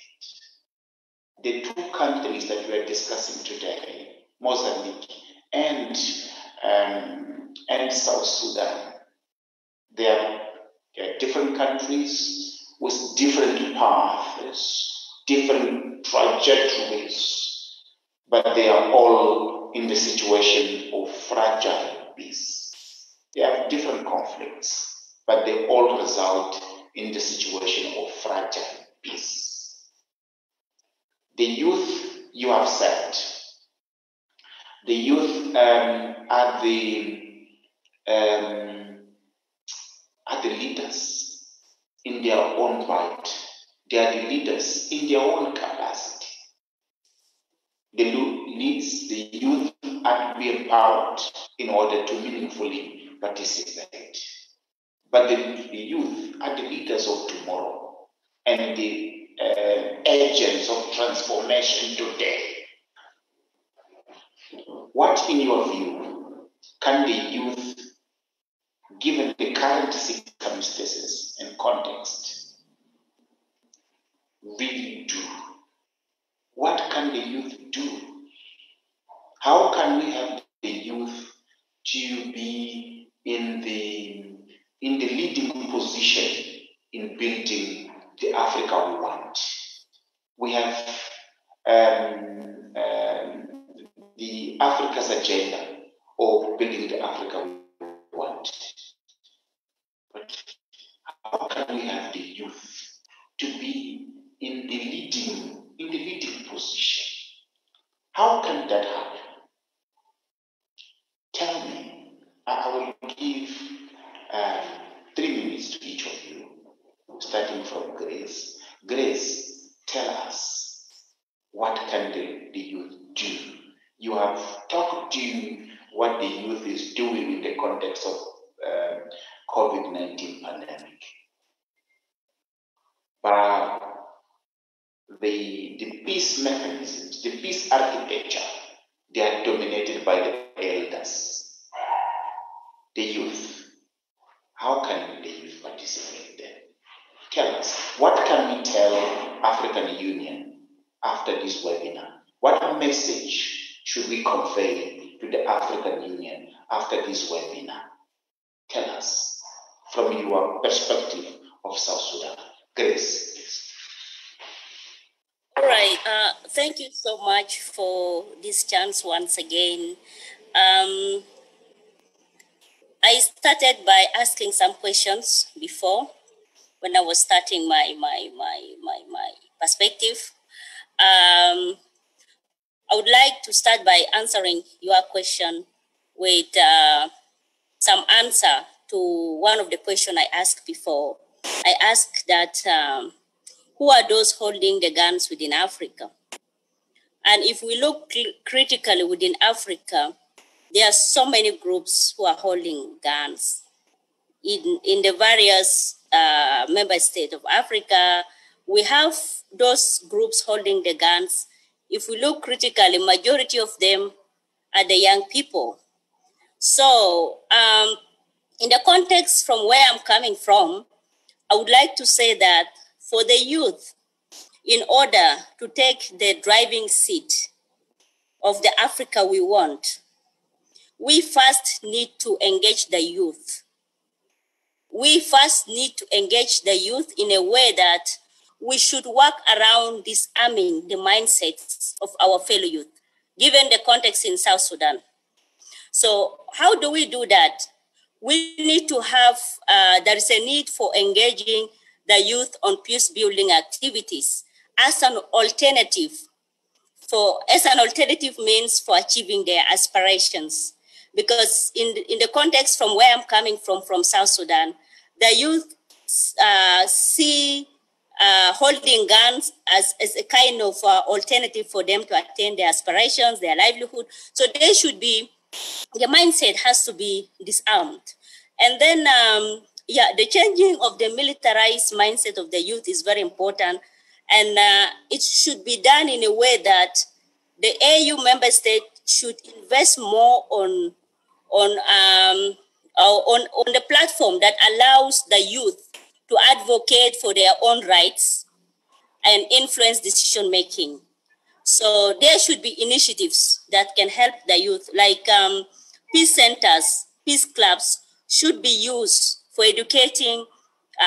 The two countries that we are discussing today, Mozambique and South Sudan, they are different countries with different paths, different trajectories, but they are all in the situation of fragile peace. They have different conflicts, but they all result in the situation of fragile peace. The youth, you have said, the youth are the leaders in their own right. They are the leaders in their own capacity. The youth are to be empowered in order to meaningfully participate. But the youth are the leaders of tomorrow and the agents of transformation today. What, in your view, can the youth, given the current circumstances and context, really do? What can the youth do? How can we have the youth to be in the leading position in building the Africa we want? We have the Africa's agenda of building the Africa we want. But how can we have the youth can that happen? Tell me. I will give 3 minutes to each of you, starting from Grace. Grace, tell us, what can the youth do? You have talked to what the youth is doing in the context of COVID-19 pandemic. But the peace mechanisms, the peace architecture, they are dominated by the elders, the youth. How can the youth participate there? Tell us, what can we tell African Union after this webinar? What message should we convey to the African Union after this webinar? Tell us from your perspective of South Sudan. Grace, please. All right. Thank you so much for this chance once again. I started by asking some questions before when I was starting my perspective. I would like to start by answering your question with some answer to one of the questions I asked before. I asked that who are those holding the guns within Africa? And if we look critically within Africa, there are so many groups who are holding guns in the various member states of Africa. We have those groups holding the guns. If we look critically, majority of them are the young people. So in the context from where I'm coming from, I would like to say that for the youth, in order to take the driving seat of the Africa we want, we first need to engage the youth. We first need to engage the youth in a way that we should work around disarming the mindsets of our fellow youth, given the context in South Sudan. So how do we do that? We need to have, there is a need for engaging the youth on peace building activities as an alternative means for achieving their aspirations. Because in the context from where I'm coming from South Sudan, the youth see holding guns as a kind of alternative for them to attain their aspirations, their livelihood. So they should be, the mindset has to be disarmed. And then, the changing of the militarized mindset of the youth is very important. And it should be done in a way that the AU member state should invest more on the platform that allows the youth to advocate for their own rights and influence decision making. So there should be initiatives that can help the youth, like peace centers, peace clubs should be used for educating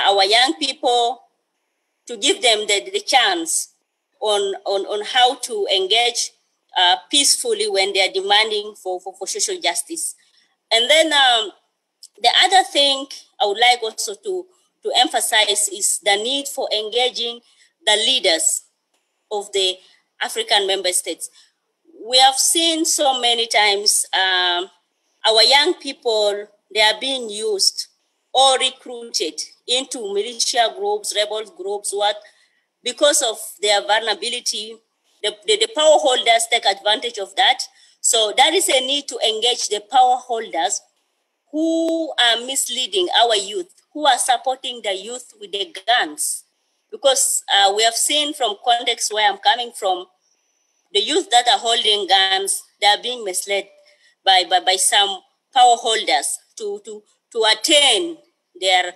our young people, to give them the chance on how to engage peacefully when they are demanding for social justice. And then the other thing I would like also to emphasize is the need for engaging the leaders of the African member states. We have seen so many times our young people, they are being used or recruited into militia groups, rebel groups, because of their vulnerability. The power holders take advantage of that. So there is a need to engage the power holders who are misleading our youth, who are supporting the youth with the guns. Because we have seen from context where I'm coming from, the youth that are holding guns, they are being misled by some power holders to attain their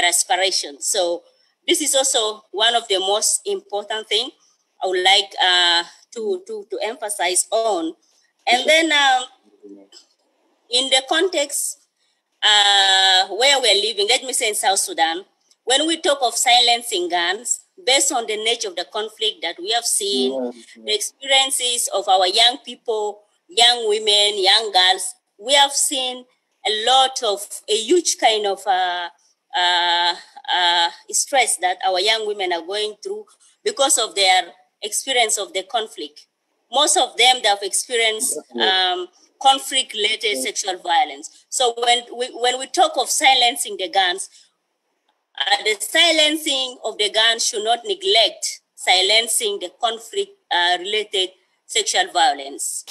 aspirations. So this is also one of the most important things I would like to emphasize on. And then in the context where we're living, let me say in South Sudan, when we talk of silencing guns, based on the nature of the conflict that we have seen, the experiences of our young people, young women, young girls, we have seen a huge kind of stress that our young women are going through because of their experience of the conflict. most of them they have experienced conflict-related sexual violence. So when we talk of silencing the guns, the silencing of the guns should not neglect silencing the conflict-related sexual violence.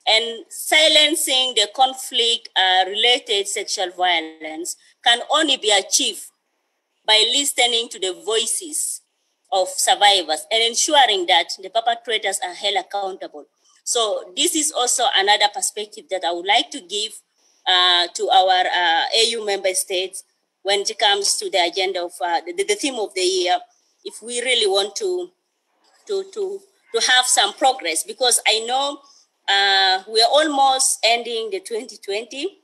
And silencing the conflict-related sexual violence can only be achieved by listening to the voices of survivors and ensuring that the perpetrators are held accountable. So this is also another perspective that I would like to give to our AU member states when it comes to the agenda of the theme of the year, if we really want to have some progress, because I know we are almost ending the 2020,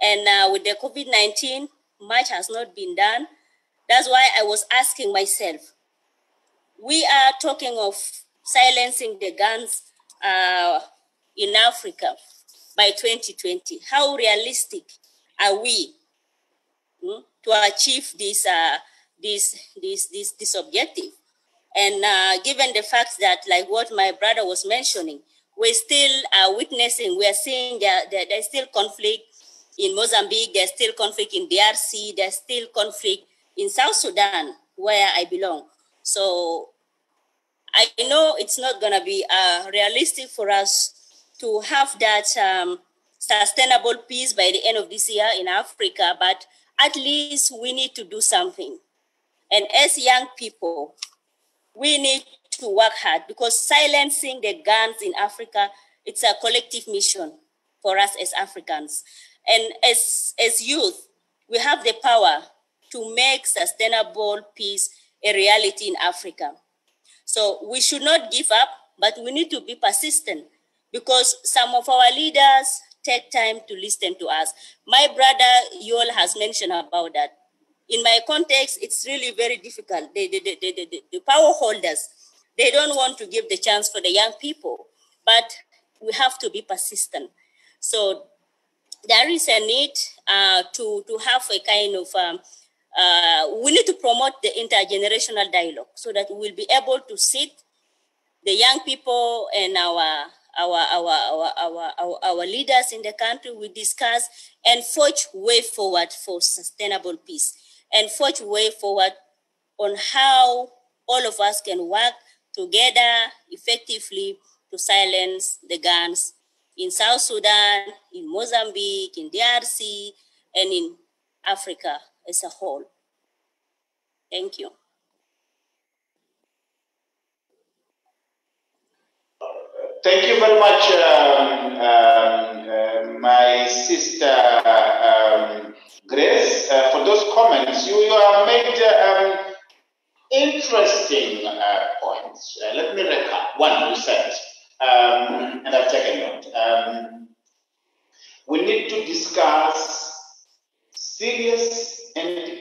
and with the COVID-19, much has not been done. That's why I was asking myself, we are talking of silencing the guns in Africa by 2020. How realistic are we to achieve this objective? And given the fact that, like what my brother was mentioning, we're still witnessing, we are seeing that there's still conflict in Mozambique, there's still conflict in DRC, there's still conflict in South Sudan, where I belong. So I know it's not going to be realistic for us to have that sustainable peace by the end of this year in Africa, but at least we need to do something. And as young people, we need to work hard, because silencing the guns in Africa, it's a collective mission for us as Africans. And as youth, we have the power to make sustainable peace a reality in Africa. So we should not give up, but we need to be persistent, because some of our leaders take time to listen to us. My brother Yoal has mentioned about that. In my context, it's really very difficult. The power holders, they don't want to give the chance for the young people, but we have to be persistent. So there is a need to have a kind of, we need to promote the intergenerational dialogue so that we will be able to sit, the young people and our leaders in the country, we discuss and forge way forward for sustainable peace, and forge way forward on how all of us can work together effectively to silence the guns in South Sudan, in Mozambique, in DRC, and in Africa as a whole. Thank you. Thank you very much, my sister Grace, for those comments. You have made interesting points. Let me recap. One, you said, and I've taken note. We need to discuss serious and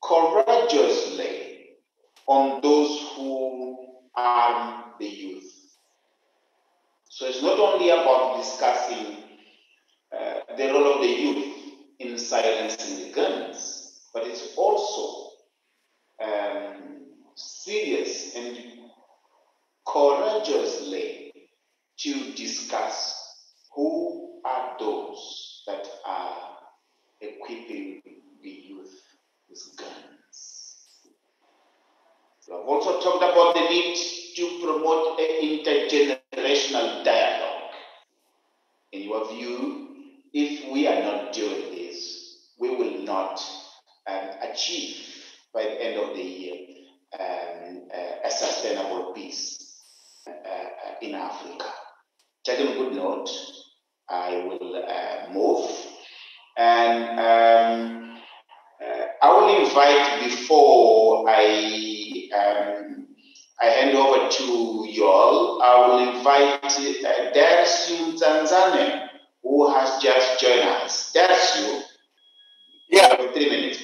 courageously on those who harm the youth. So it's not only about discussing the role of the youth in silencing the guns, but it's also serious and courageously to discuss who are those that are equipping the youth with guns. We have also talked about the need to promote an intergenerational dialogue. In your view, if we are not doing this, we will not achieve by the end of the year a sustainable peace in Africa. Taking good note, I will move, and I will invite, before I hand over to Yoal, I will invite Darcy Tanzania, who has just joined us. Darcy, you have 3 minutes.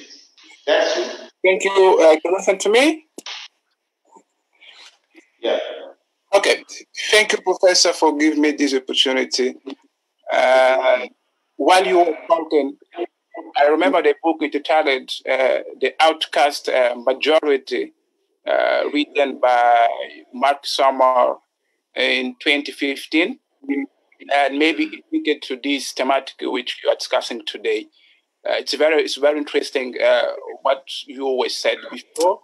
Darcy. Thank you. Can you listen to me? Yeah. Okay. Thank you, Professor, for giving me this opportunity. While you were talking, I remember the book entitled The Outcast Majority, written by Mark Summer in 2015, and maybe linked to this thematic which you are discussing today. It's very interesting what you always said before,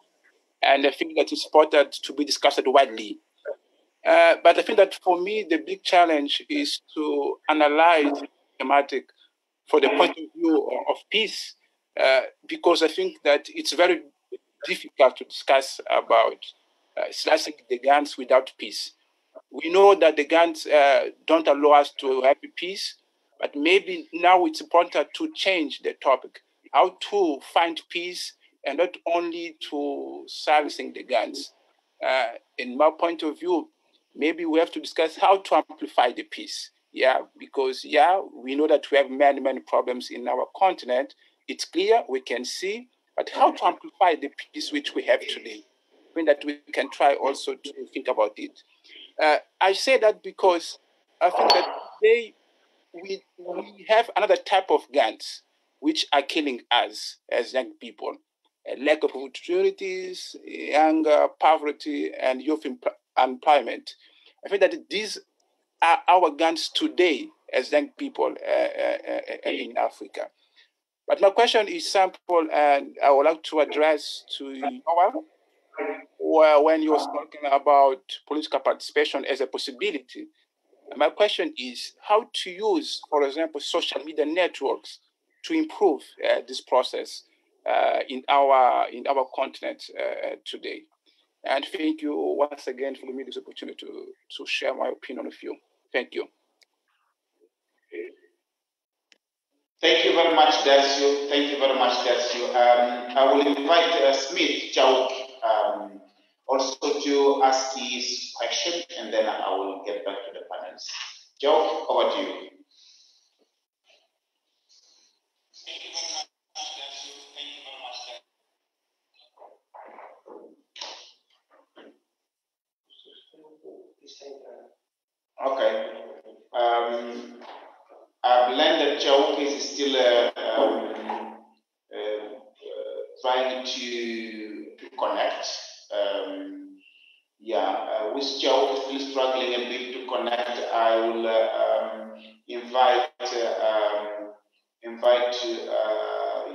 and I think that it's important to be discussed widely. But I think that for me, the big challenge is to analyze the thematic for the point of view of peace, because I think that it's very difficult to discuss about slicing the guns without peace. We know that the guns don't allow us to have peace, but maybe now it's important to change the topic, how to find peace and not only to silencing the guns. In my point of view, maybe we have to discuss how to amplify the peace. Yeah, because we know that we have many problems in our continent. It's clear, we can see, but how to amplify the peace which we have today? I think that we can try also to think about it. I say that because I think that today we have another type of guns which are killing us as young people. A lack of opportunities, hunger, poverty, and youth unemployment. I think that these are our guns today as young people in Africa. But my question is simple, and I would like to address to Yoal, when you were talking about political participation as a possibility. My question is how to use, for example, social media networks to improve this process in our continent today. And thank you once again for giving me this opportunity to share my opinion with you. Thank you. Thank you very much, Darcio. Thank you very much, Darcio. I will invite Smith Chauk also to ask his question, and then I will get back to the panelists. Chauk, over to you. Okay. I believe that Chauk is still trying to connect. With Chauk still struggling a bit to connect, I will invite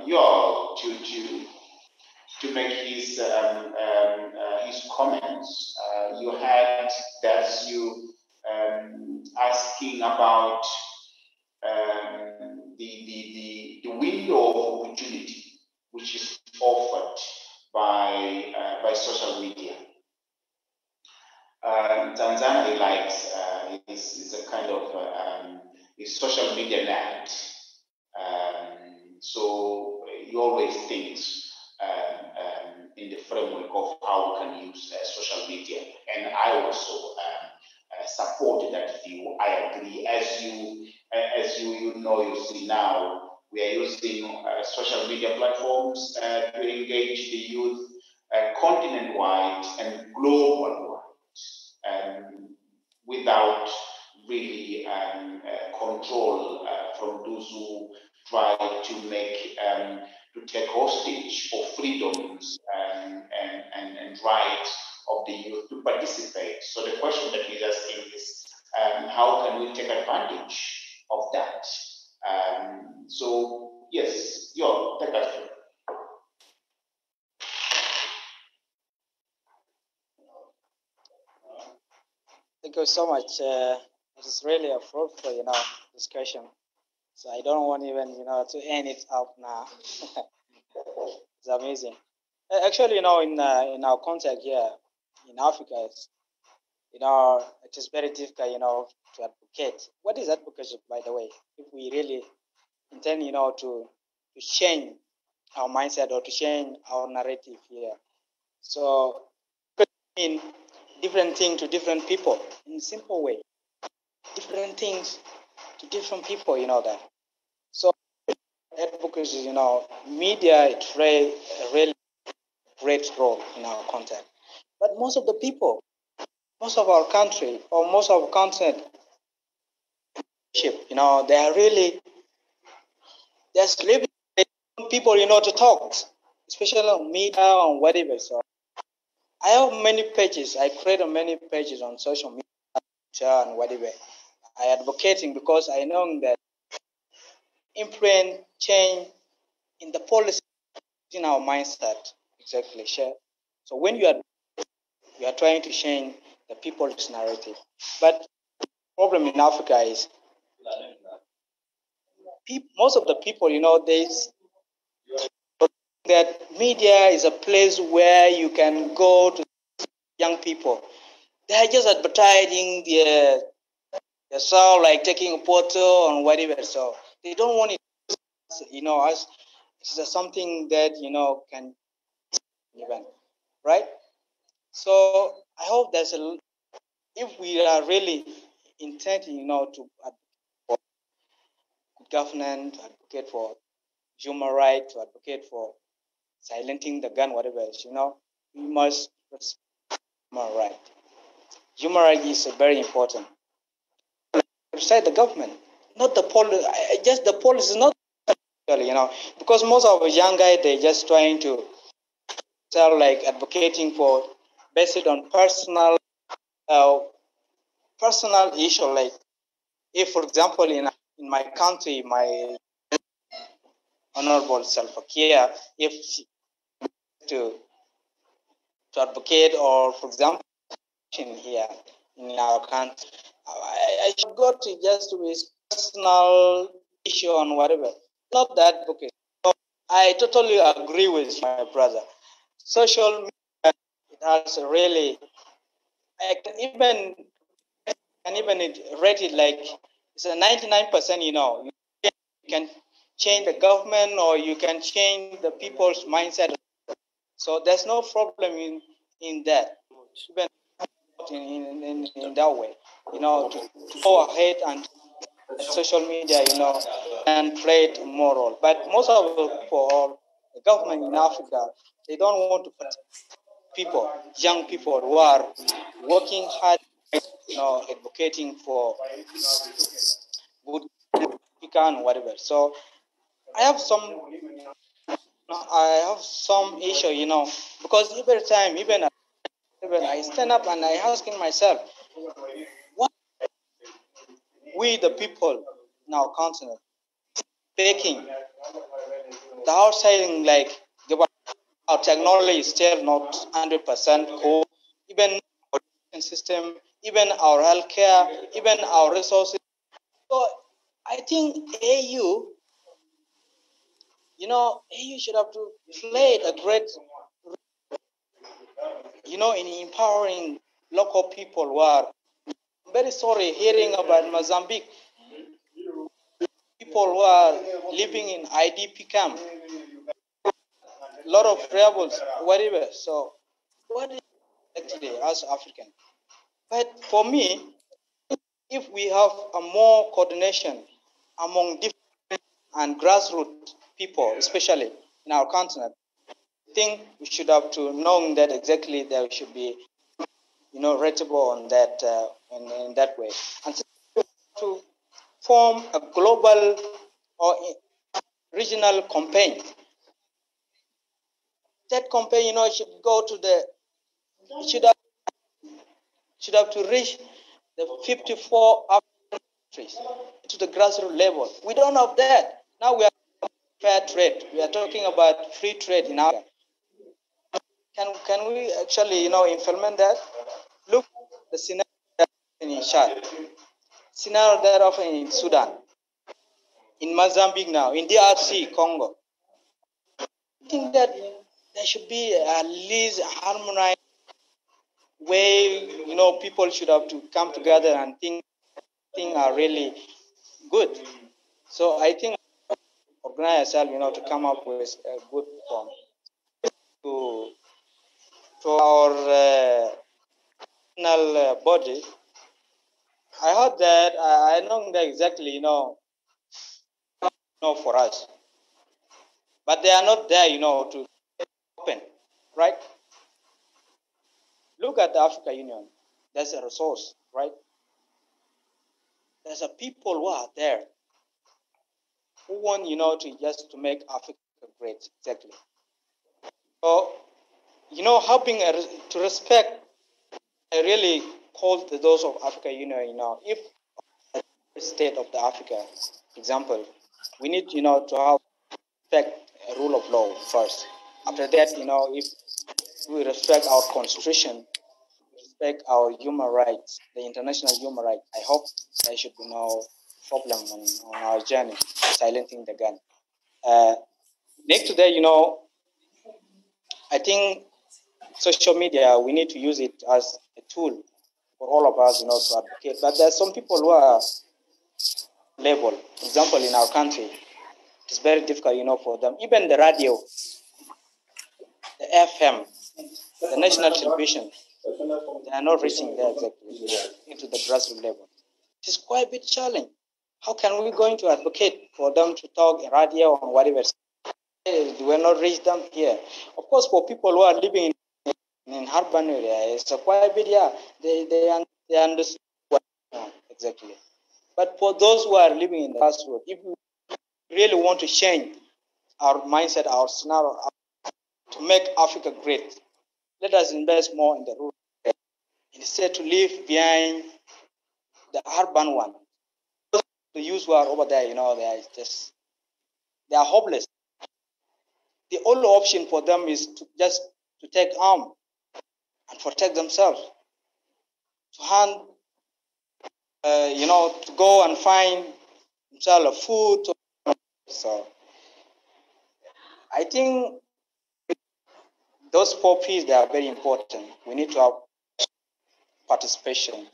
Yoal to make his comments. You had that you asking about the window of opportunity which is offered by social media. Tanzania likes is a kind of is social media nerd. So he always thinks in the framework of how we can use social media, and I also support that view. I agree. As you know, you see now, we are using social media platforms to engage the youth continent-wide and global-wide, without really control from those who try to make to take hostage of freedoms and rights of the youth to participate. So the question that he's asking is, how can we take advantage of that? So yes, Yoal, take us through. Thank you so much. It is really a fruitful, discussion. So I don't want even, to end it up now. It's amazing. Actually, in our context here in Africa, it is very difficult, to advocate. What is advocacy, by the way? If we really intend, to change our mindset or to change our narrative here. So, mean different things to different people in a simple way. Different things to different people, that. So, advocacy, media, it plays a really great role in our context. But most of the people, most of our country, or most of our continent, they are really, they're living people, to talk, especially on media and whatever. So I have many pages. I created many pages on social media. and whatever. I advocating because I know that influence change in the policy in our mindset. Exactly, sure. So when you are trying to change the people's narrative, but the problem in Africa is most of the people, they that media is a place where you can go to young people. They are just advertising their soul, like taking a photo and whatever. So they don't want it, as something that can even, right? So I hope if we are really intending, to advocate for good governance, to advocate for human rights, to advocate for silencing the gun, whatever, we must respect human rights. Human rights is very important. Criticize the government, not the policy. Just the policy is not, because most of the young guys, they're just trying to sell, like advocating for based on personal issue. Like if, for example, in my country, my honorable Salva Kiir, if to advocate, or for example, here in our country, I should go to just with personal issue on whatever, not that advocate. So I totally agree with my brother. Social media, it has really, I can even rate it like it's a 99%. You can change the government, or you can change the people's mindset. So there's no problem in that. Even in that way, to go ahead and social media, and play it moral. But most of the people, or the government in Africa, they don't want to protect people, young people who are working hard, advocating for good and whatever. So I have some issue, because every time, even I stand up and I asking myself, what we the people in our continent taking the outside, like our technology is still not 100% cool, even our education system, even our healthcare, even our resources. So I think AU should have to play a great, in empowering local people who are, I'm very sorry hearing about Mozambique, people who are living in IDP camp, a lot of rebels, whatever. So what is actually as African? But for me, if we have a more coordination among different and grassroots people, especially in our continent, I think we should have to know that exactly there should be, rateable on that in that way, and to form a global or regional campaign. That campaign, should go to should have to reach the 54 countries to the grassroots level. We don't have that. Now we are fair trade. We are talking about free trade in Africa. Can we actually, implement that? Look, the scenario in Chad, scenario that often in Sudan, in Mozambique now, in DRC, Congo. I think that there should be at least a harmonized way, people should have to come together and think are really good. So I think organize ourselves, to come up with a good form to our national body. I heard that I know that exactly, for us, but they are not there, to open, right? Look at the Africa Union. There's a resource, right? There's a people who are there who want, to make Africa great, exactly. So, helping to respect a really call those of Africa Union, if the state of the Africa, example, we need, to have respect a rule of law first. After that, if we respect our constitution, respect our human rights, the international human rights, I hope there should be no problem on our journey, silencing the gun. Next to that, I think social media, we need to use it as a tool for all of us, to advocate. But there are some people who are labeled. For example, in our country, it's very difficult, for them. Even the radio, the FM, the national television, they are not reaching there exactly, into the grassroots level. It is quite a bit challenging. How can we going to advocate for them to talk in radio or whatever? We will not reach them here. Of course, for people who are living in urban area, it's quite a bit, they understand what exactly. But for those who are living in the grassroots, if we really want to change our mindset, our scenario, to make Africa great, let us invest more in the rural area instead to leave behind the urban one. The youth who are over there, they are hopeless. The only option for them is to take arm and protect themselves, to hand, to go and find themselves food. So I think those 4 P's, they are very important. We need to have participation,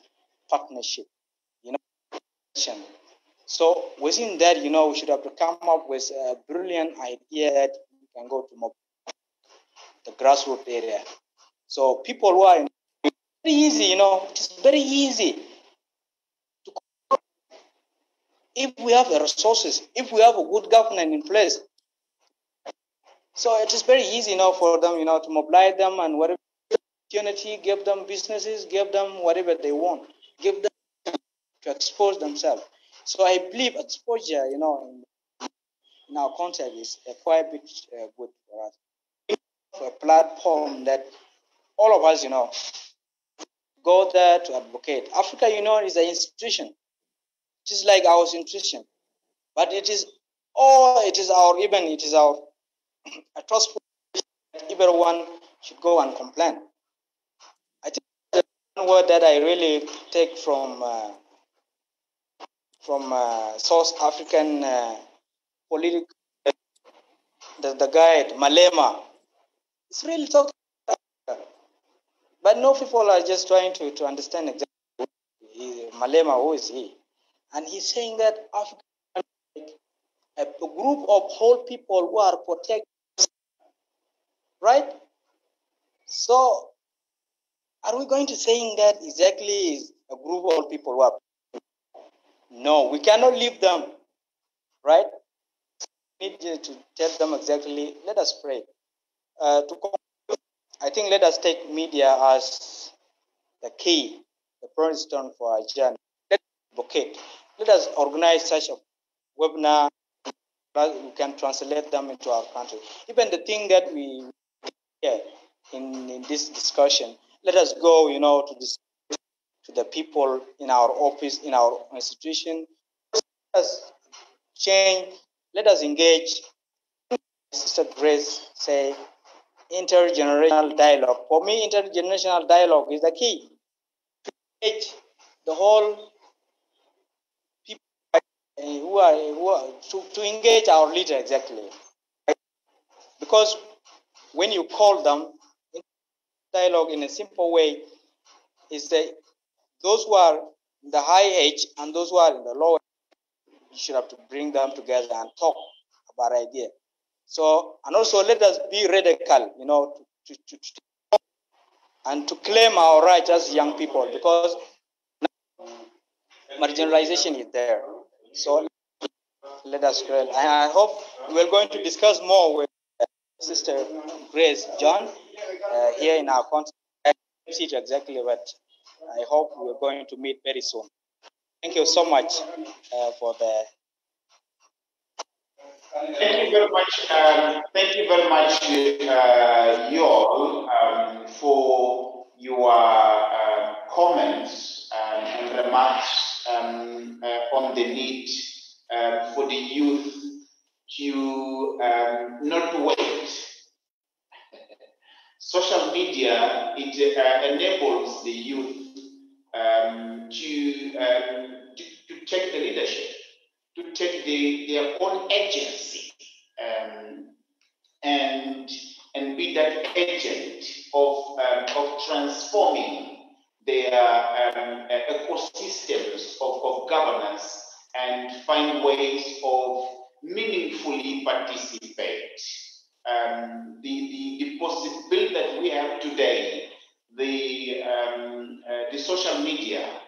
partnership, So within that, we should have to come up with a brilliant idea that we can go to the grassroots area. So people who are it's very easy, it's very easy. If we have the resources, if we have a good governance in place, so it is very easy now for them, to mobilize them and whatever opportunity, give them businesses, give them whatever they want, give them to expose themselves. So I believe exposure, in our context is quite a bit good for us. For a platform that all of us, go there to advocate. Africa Union is an institution. It is like our institution, but it is our a trustful that everyone should go and complain. I think the one word that I really take from South African political, the guide Malema, it's really talking about Africa. But no people are just trying to understand exactly Malema, who is he? And he's saying that Africa is a group of whole people who are protected. Right? So, are we going to saying that exactly is a group of people who are? No, we cannot leave them. Right? We need to tell them exactly. Let us pray. I think let us take media as the key, the cornerstone for our journey. Let us advocate. Let us organize such a webinar that we can translate them into our country. Even the thing that we in this discussion, let us go, to the people in our office, in our institution. Let us change. Let us engage. Sister Grace say, intergenerational dialogue. For me, intergenerational dialogue is the key. To engage the whole people who are to engage our leader exactly. Because when you call them, dialogue in a simple way is that those who are in the high age and those who are in the low age, you should have to bring them together and talk about ideas. So, and also let us be radical, and to claim our rights as young people, because marginalization is there. So let us pray. And I hope we're going to discuss more with Sister Grace John here in our context. I don't see exactly, but I hope we're going to meet very soon. Thank you so much for the. Thank you very much. Thank you very much, Yoal, for your comments and remarks on the need for the youth to not wait. Social media, it enables the youth to take the leadership, to take their own agency, and be that agent of transforming their ecosystems of governance and find ways of meaningfully participate. The possibility that we have today, the social media,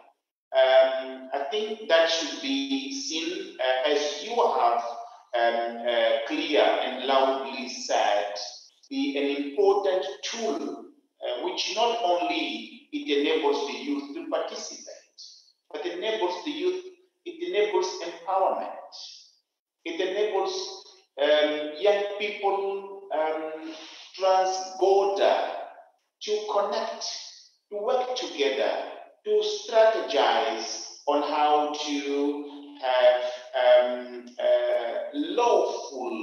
I think that should be seen as you have clear and loudly said, be an important tool which not only it enables the youth to participate, but enables the youth, it enables empowerment. It enables young people trans-border to connect, to work together, to strategize on how to have lawful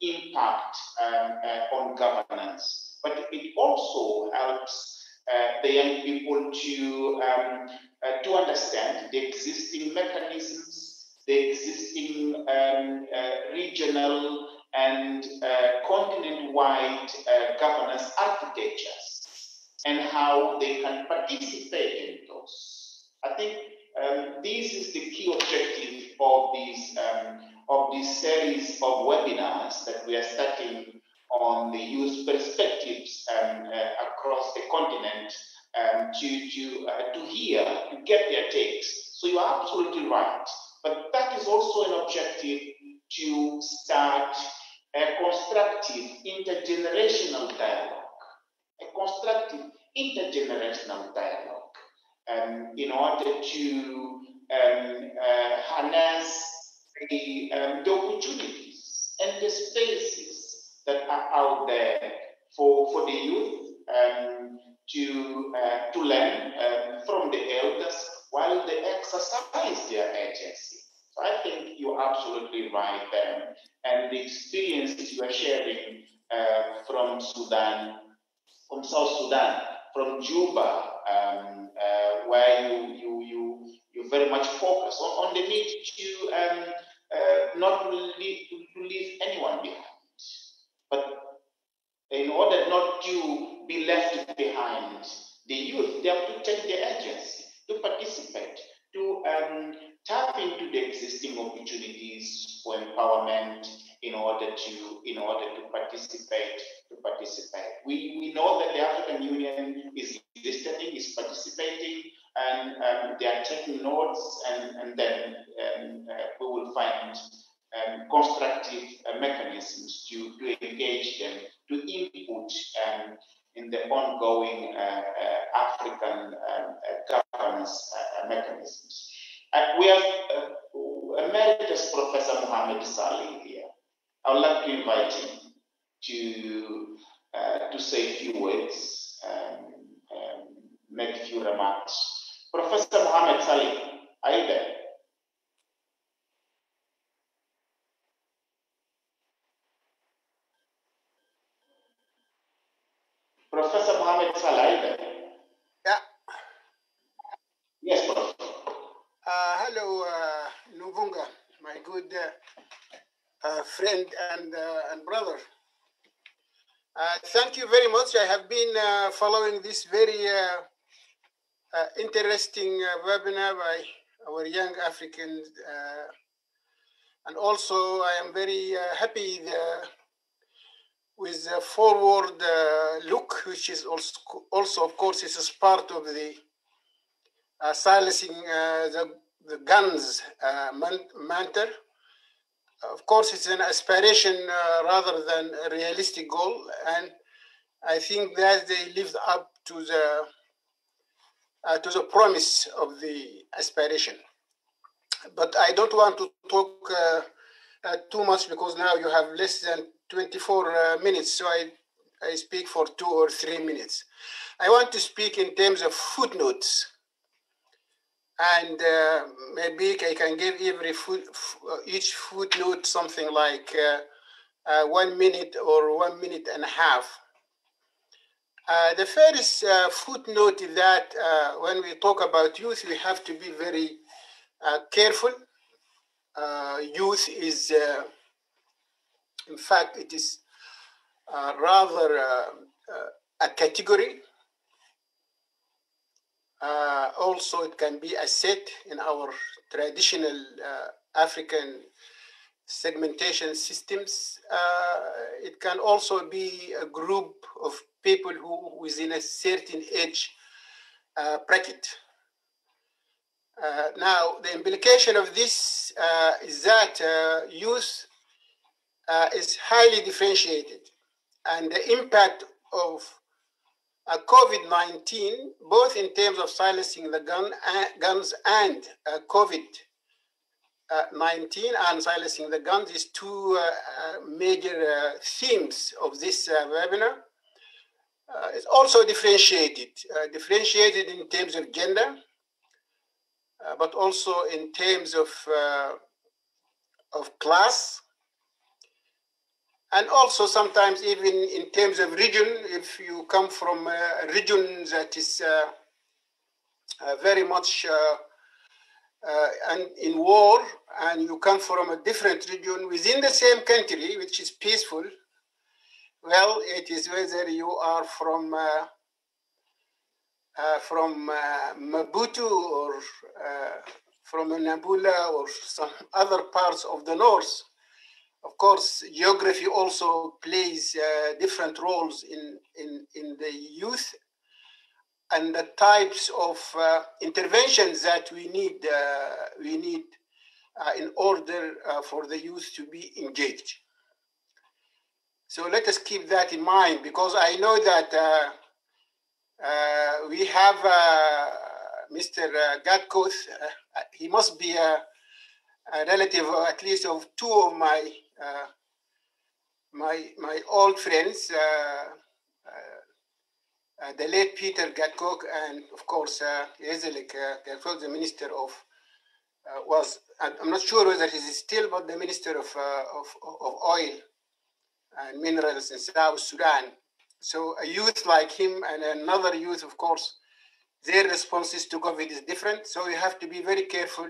impact on governance. But it also helps the young people to understand the existing mechanisms, the existing regional and continent-wide governance architectures, and how they can participate in those. I think this is the key objective of this series of webinars that we are starting on the youth perspectives across the continent to hear, to get their takes. So you are absolutely right. But that is also an objective to start a constructive intergenerational dialogue. A constructive intergenerational dialogue in order to harness the opportunities and the spaces that are out there for the youth to learn from the elders while they exercise their agency. So I think you're absolutely right there. And the experiences you are sharing from Sudan, from South Sudan, from Juba, where you very much focus on the need to not to leave anyone behind. But in order not to be left behind, the youth, they have to take their agency, to participate, to tap into the existing opportunities for empowerment in order to participate. We know that the African Union is listening, is participating, and they are taking notes, and then we will find constructive mechanisms to engage them, to input in the ongoing African governance mechanisms. We have Emeritus Professor Mohamed Saleh here. I would like to invite him to say a few words, make a few remarks. Professor Mohamed Saleh, are you there? Professor Mohamed Saleh, are you there? Yeah. Yes, Prof. Hello, Nuvunga, my good friend and brother. Thank you very much. I have been following this very interesting webinar by our young Africans. And also, I am very happy with the forward look, which is also, of course, is part of the silencing the guns matter. Of course, it's an aspiration rather than a realistic goal, and I think that they lived up to the promise of the aspiration. But I don't want to talk too much because now you have less than 24 minutes, so I speak for 2 or 3 minutes. I want to speak in terms of footnotes And maybe I can give each footnote something like 1 minute or 1 minute and a half. The first footnote is that when we talk about youth, we have to be very careful. Youth is, in fact, it is rather a category. Also, it can be a set in our traditional African segmentation systems. It can also be a group of people who within a certain age bracket. Now, the implication of this is that youth is highly differentiated, and the impact of COVID-19, both in terms of silencing the guns and COVID-19 and silencing the guns, is two major themes of this webinar. It's also differentiated in terms of gender, but also in terms of class, and also sometimes even in terms of region. If you come from a region that is very much in war, and you come from a different region within the same country, which is peaceful, well, it is whether you are from Maputo or from Nabula or some other parts of the north. Of course, geography also plays different roles in the youth and the types of interventions that we need in order for the youth to be engaged. So let us keep that in mind, because I know that we have Mr. Gatkuoth. He must be a relative, at least of two of my old friends, the late Peter Gatkuoth, and of course Gatkuoth, the minister of I'm not sure whether he is still, but the minister of oil and minerals in South Sudan. So a youth like him and another youth, of course, their responses to COVID is different. So we have to be very careful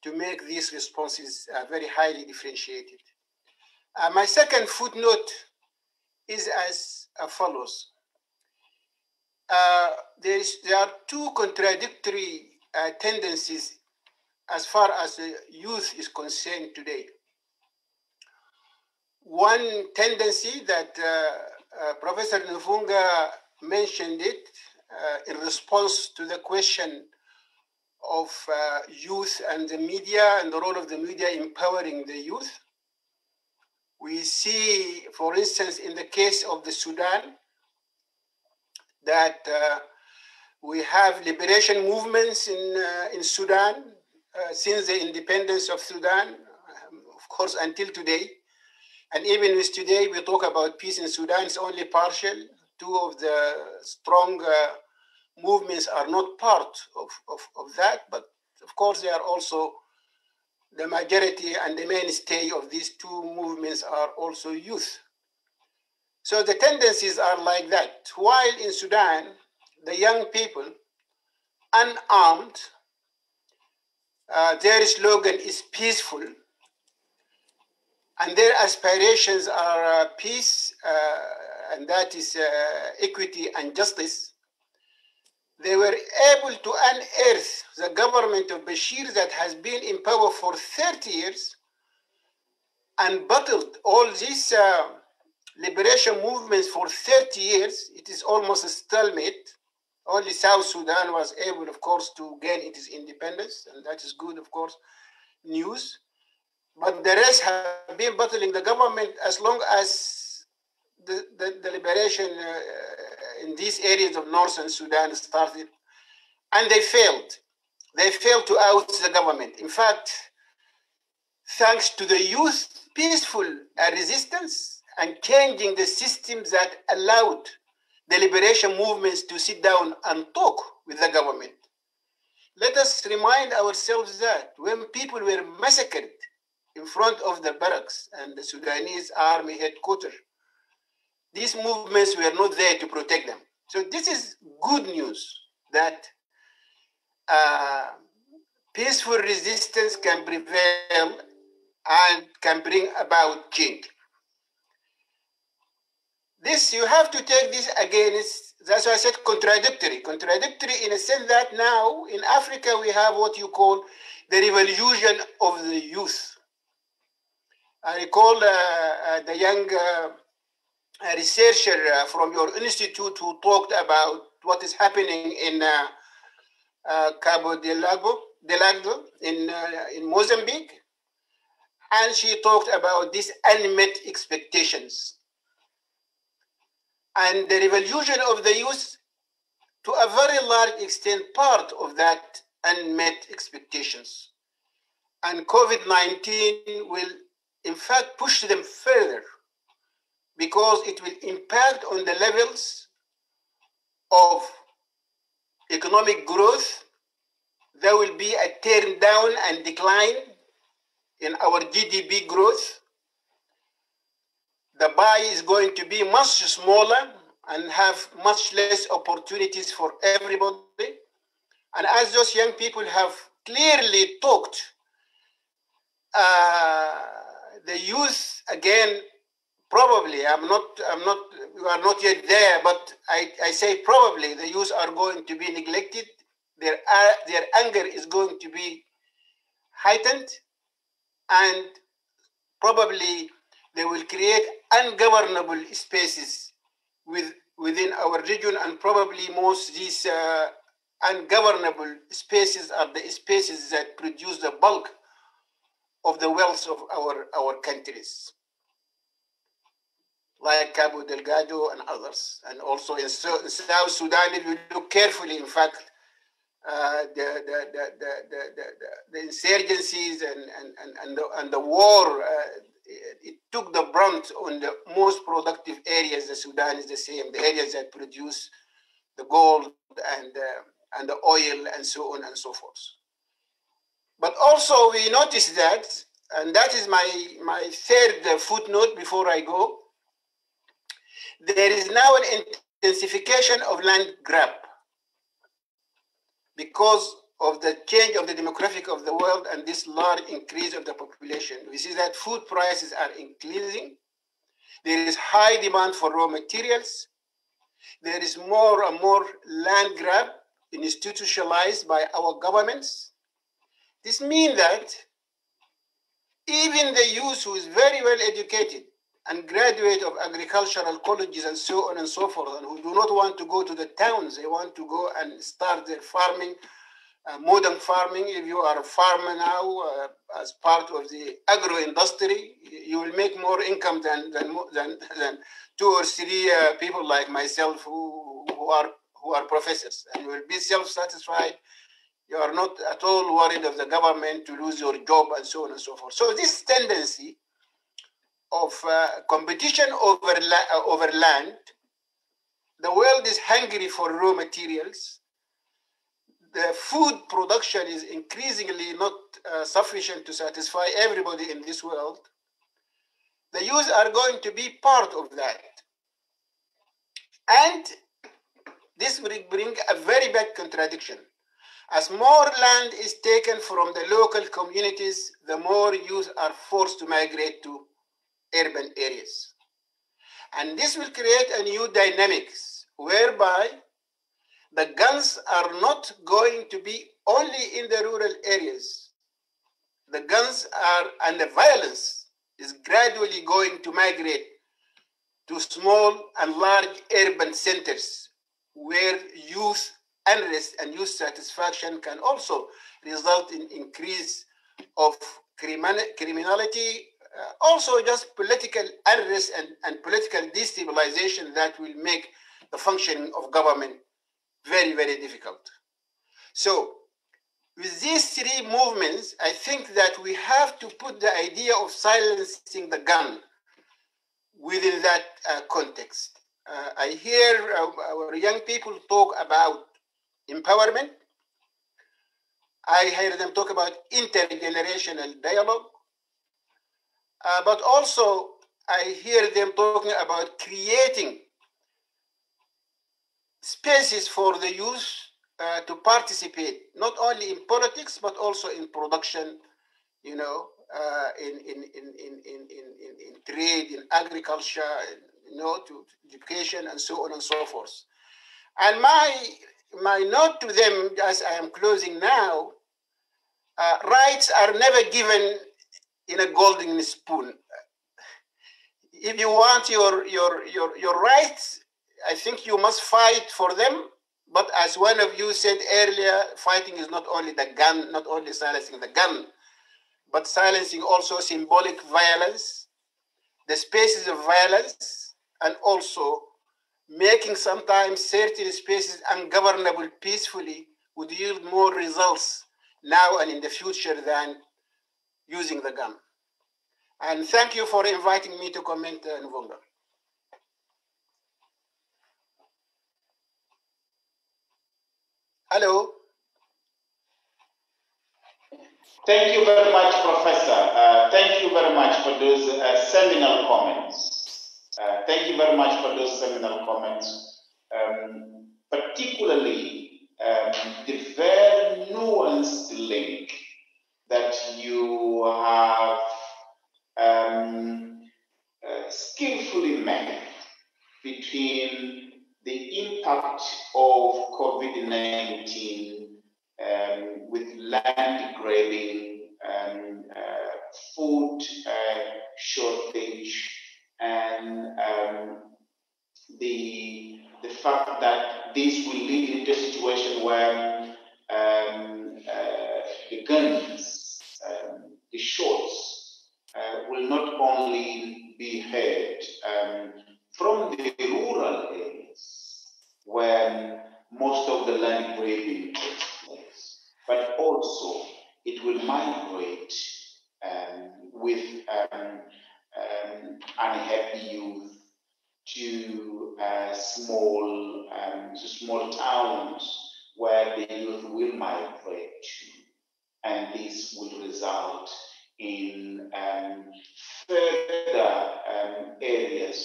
to make these responses very highly differentiated. My second footnote is as follows. There are two contradictory tendencies as far as the youth is concerned today. One tendency that Professor Nuvunga mentioned it in response to the question of youth and the media and the role of the media empowering the youth. We see, for instance, in the case of the Sudan, that we have liberation movements in Sudan since the independence of Sudan, of course, until today. And even with today, we talk about peace in Sudan, it's only partial. Two of the strong movements are not part of that, but of course they are also the majority, and the mainstay of these two movements are also youth. So the tendencies are like that. While in Sudan, the young people, unarmed, their slogan is peaceful, and their aspirations are peace, and that is equity and justice. They were able to unearth the government of Bashir that has been in power for 30 years and battled all these liberation movements for 30 years. It is almost a stalemate. Only South Sudan was able, of course, to gain its independence, and that is good, of course, news. But the rest have been battling the government as long as the liberation in these areas of northern Sudan started, and they failed. They failed to oust the government. In fact, thanks to the youth peaceful resistance and changing the systems that allowed the liberation movements to sit down and talk with the government, let us remind ourselves that when people were massacred in front of the barracks and the Sudanese army headquarters, these movements were not there to protect them. So this is good news that peaceful resistance can prevail and can bring about change. This, you have to take this against, that's why I said contradictory. Contradictory in a sense that now in Africa we have what you call the revolution of the youth. I recall the young researcher from your institute who talked about what is happening in Cabo Delgado in Mozambique, and she talked about these unmet expectations. And the revolution of the youth, to a very large extent, part of that unmet expectations. And COVID-19 will, in fact, push them further because it will impact on the levels of economic growth. There will be a turn down and decline in our GDP growth. The pie is going to be much smaller and have much less opportunities for everybody. And as those young people have clearly talked, the youth, again, probably, we are not yet there, but I say probably the youth are going to be neglected. Their anger is going to be heightened, and probably they will create ungovernable spaces within our region, and probably most these ungovernable spaces are the spaces that produce the bulk of the wealth of our countries, like Cabo Delgado and others. And also in South Sudan, if you look carefully, in fact, the insurgencies and the war, it took the brunt on the most productive areas. The Sudan is the same, the areas that produce the gold and the oil and so on and so forth. But also we notice that, and that is my third footnote before I go, there is now an intensification of land grab because of the change of the demographic of the world and this large increase of the population. We see that food prices are increasing. There is high demand for raw materials. There is more and more land grab institutionalized by our governments. This means that even the youth who is very well educated and graduate of agricultural colleges and so on and so forth, and who do not want to go to the towns, they want to go and start their farming, modern farming. If you are a farmer now, as part of the agro industry, you will make more income than 2 or 3 people like myself who are professors, and you will be self-satisfied. You are not at all worried of the government to lose your job and so on and so forth. So this tendency of competition over land, the world is hungry for raw materials. The food production is increasingly not sufficient to satisfy everybody in this world. The youth are going to be part of that. And this will bring a very bad contradiction. As more land is taken from the local communities, the more youth are forced to migrate to urban areas. And this will create a new dynamics whereby the guns are not going to be only in the rural areas. The guns are, and the violence is gradually going to migrate to small and large urban centers where youth unrest and youth satisfaction can also result in increase of criminality, also just political unrest and political destabilization that will make the functioning of government very, very difficult. So with these 3 movements, I think that we have to put the idea of silencing the gun within that context. I hear our young people talk about empowerment. I hear them talk about intergenerational dialogue, but also I hear them talking about creating spaces for the youth to participate, not only in politics, but also in production, you know, in trade, in agriculture, you know, to education and so on and so forth. And my note to them, as I am closing now, rights are never given in a golden spoon. If you want your rights, I think you must fight for them. But as one of you said earlier, fighting is not only the gun, not only silencing the gun, but silencing also symbolic violence, the spaces of violence, and also making sometimes certain spaces ungovernable peacefully would yield more results now and in the future than using the gun. And thank you for inviting me to comment, Nuvunga. Hello. Thank you very much, Professor. Thank you very much for those seminal comments. Thank you very much for those seminal comments, particularly the very nuanced link that you have skillfully made between the impact of COVID-19 with land grabbing, food shortage, and the fact that this will lead into a situation where the guns, the shots, will not only be heard from the rural areas where most of the land grabbing takes place, but also it will migrate with unhappy youth to small towns where the youth will migrate to, and this will result in further areas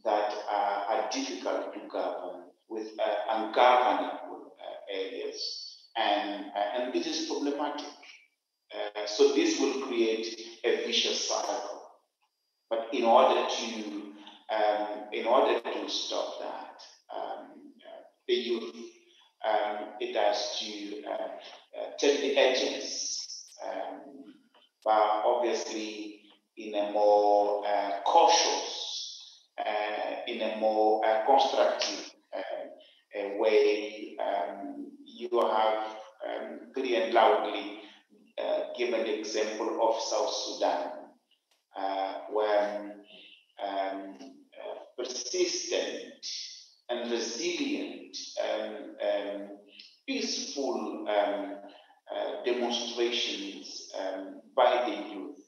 that are difficult to govern, with ungovernable areas, and this is problematic. So this will create a vicious cycle. But in order to stop that, the youth, it has to take the edges, but obviously in a more cautious, in a more constructive way. You have clearly and loudly given the example of South Sudan, where persistent and resilient peaceful demonstrations by the youth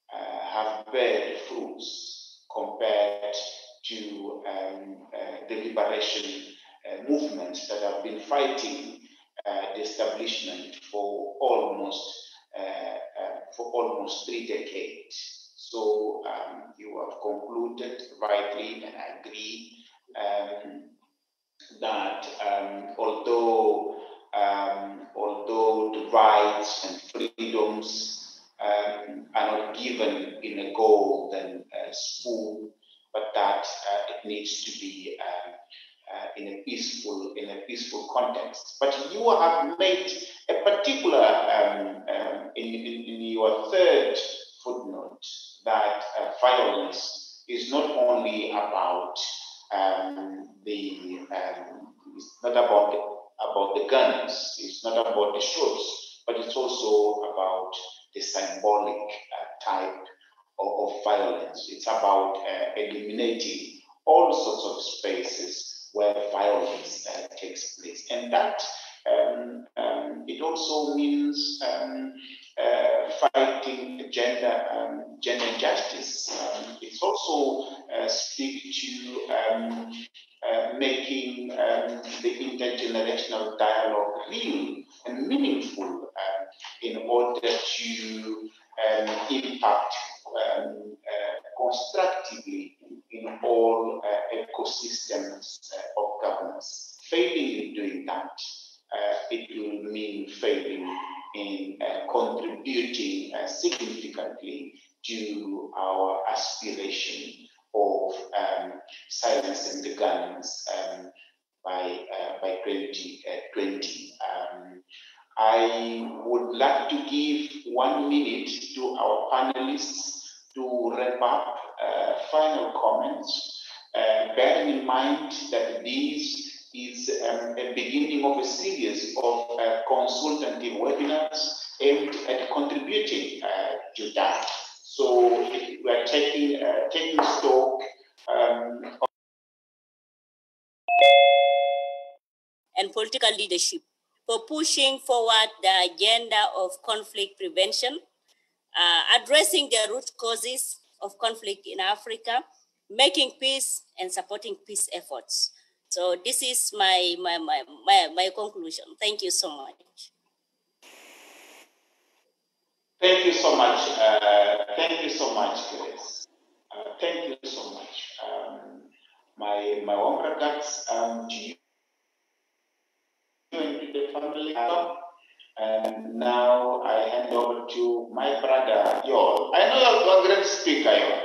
have borne fruits compared to the liberation movements that have been fighting the establishment for almost 3 decades. So you have concluded rightly, and I agree that although the rights and freedoms are not given in a golden spoon, but that it needs to be in a peaceful context. But you have made a particular in your third footnote that violence is not only about it's not about the guns, it's not about the shots, but it's also about the symbolic type of violence. It's about eliminating all sorts of spaces where violence takes place, and that it also means fighting gender justice. It's also speak to making the intergenerational dialogue real and meaningful in order to impact constructively in all ecosystems of governance. Failing in doing that, it will mean failing in contributing significantly to our aspiration of silencing the guns by 2020. I would like to give 1 minute to our panelists to wrap up final comments, bearing in mind that this is a beginning of a series of consultative webinars aimed at contributing to that. So we are taking stock and political leadership for pushing forward the agenda of conflict prevention, addressing the root causes of conflict in Africa, making peace and supporting peace efforts. So this is my conclusion. Thank you so much. Thank you so much. Thank you so much, Grace. Thank you so much. My warm regards to you and to the family. And now I hand over to my brother Yoal. I know you're a great speaker, Yoal.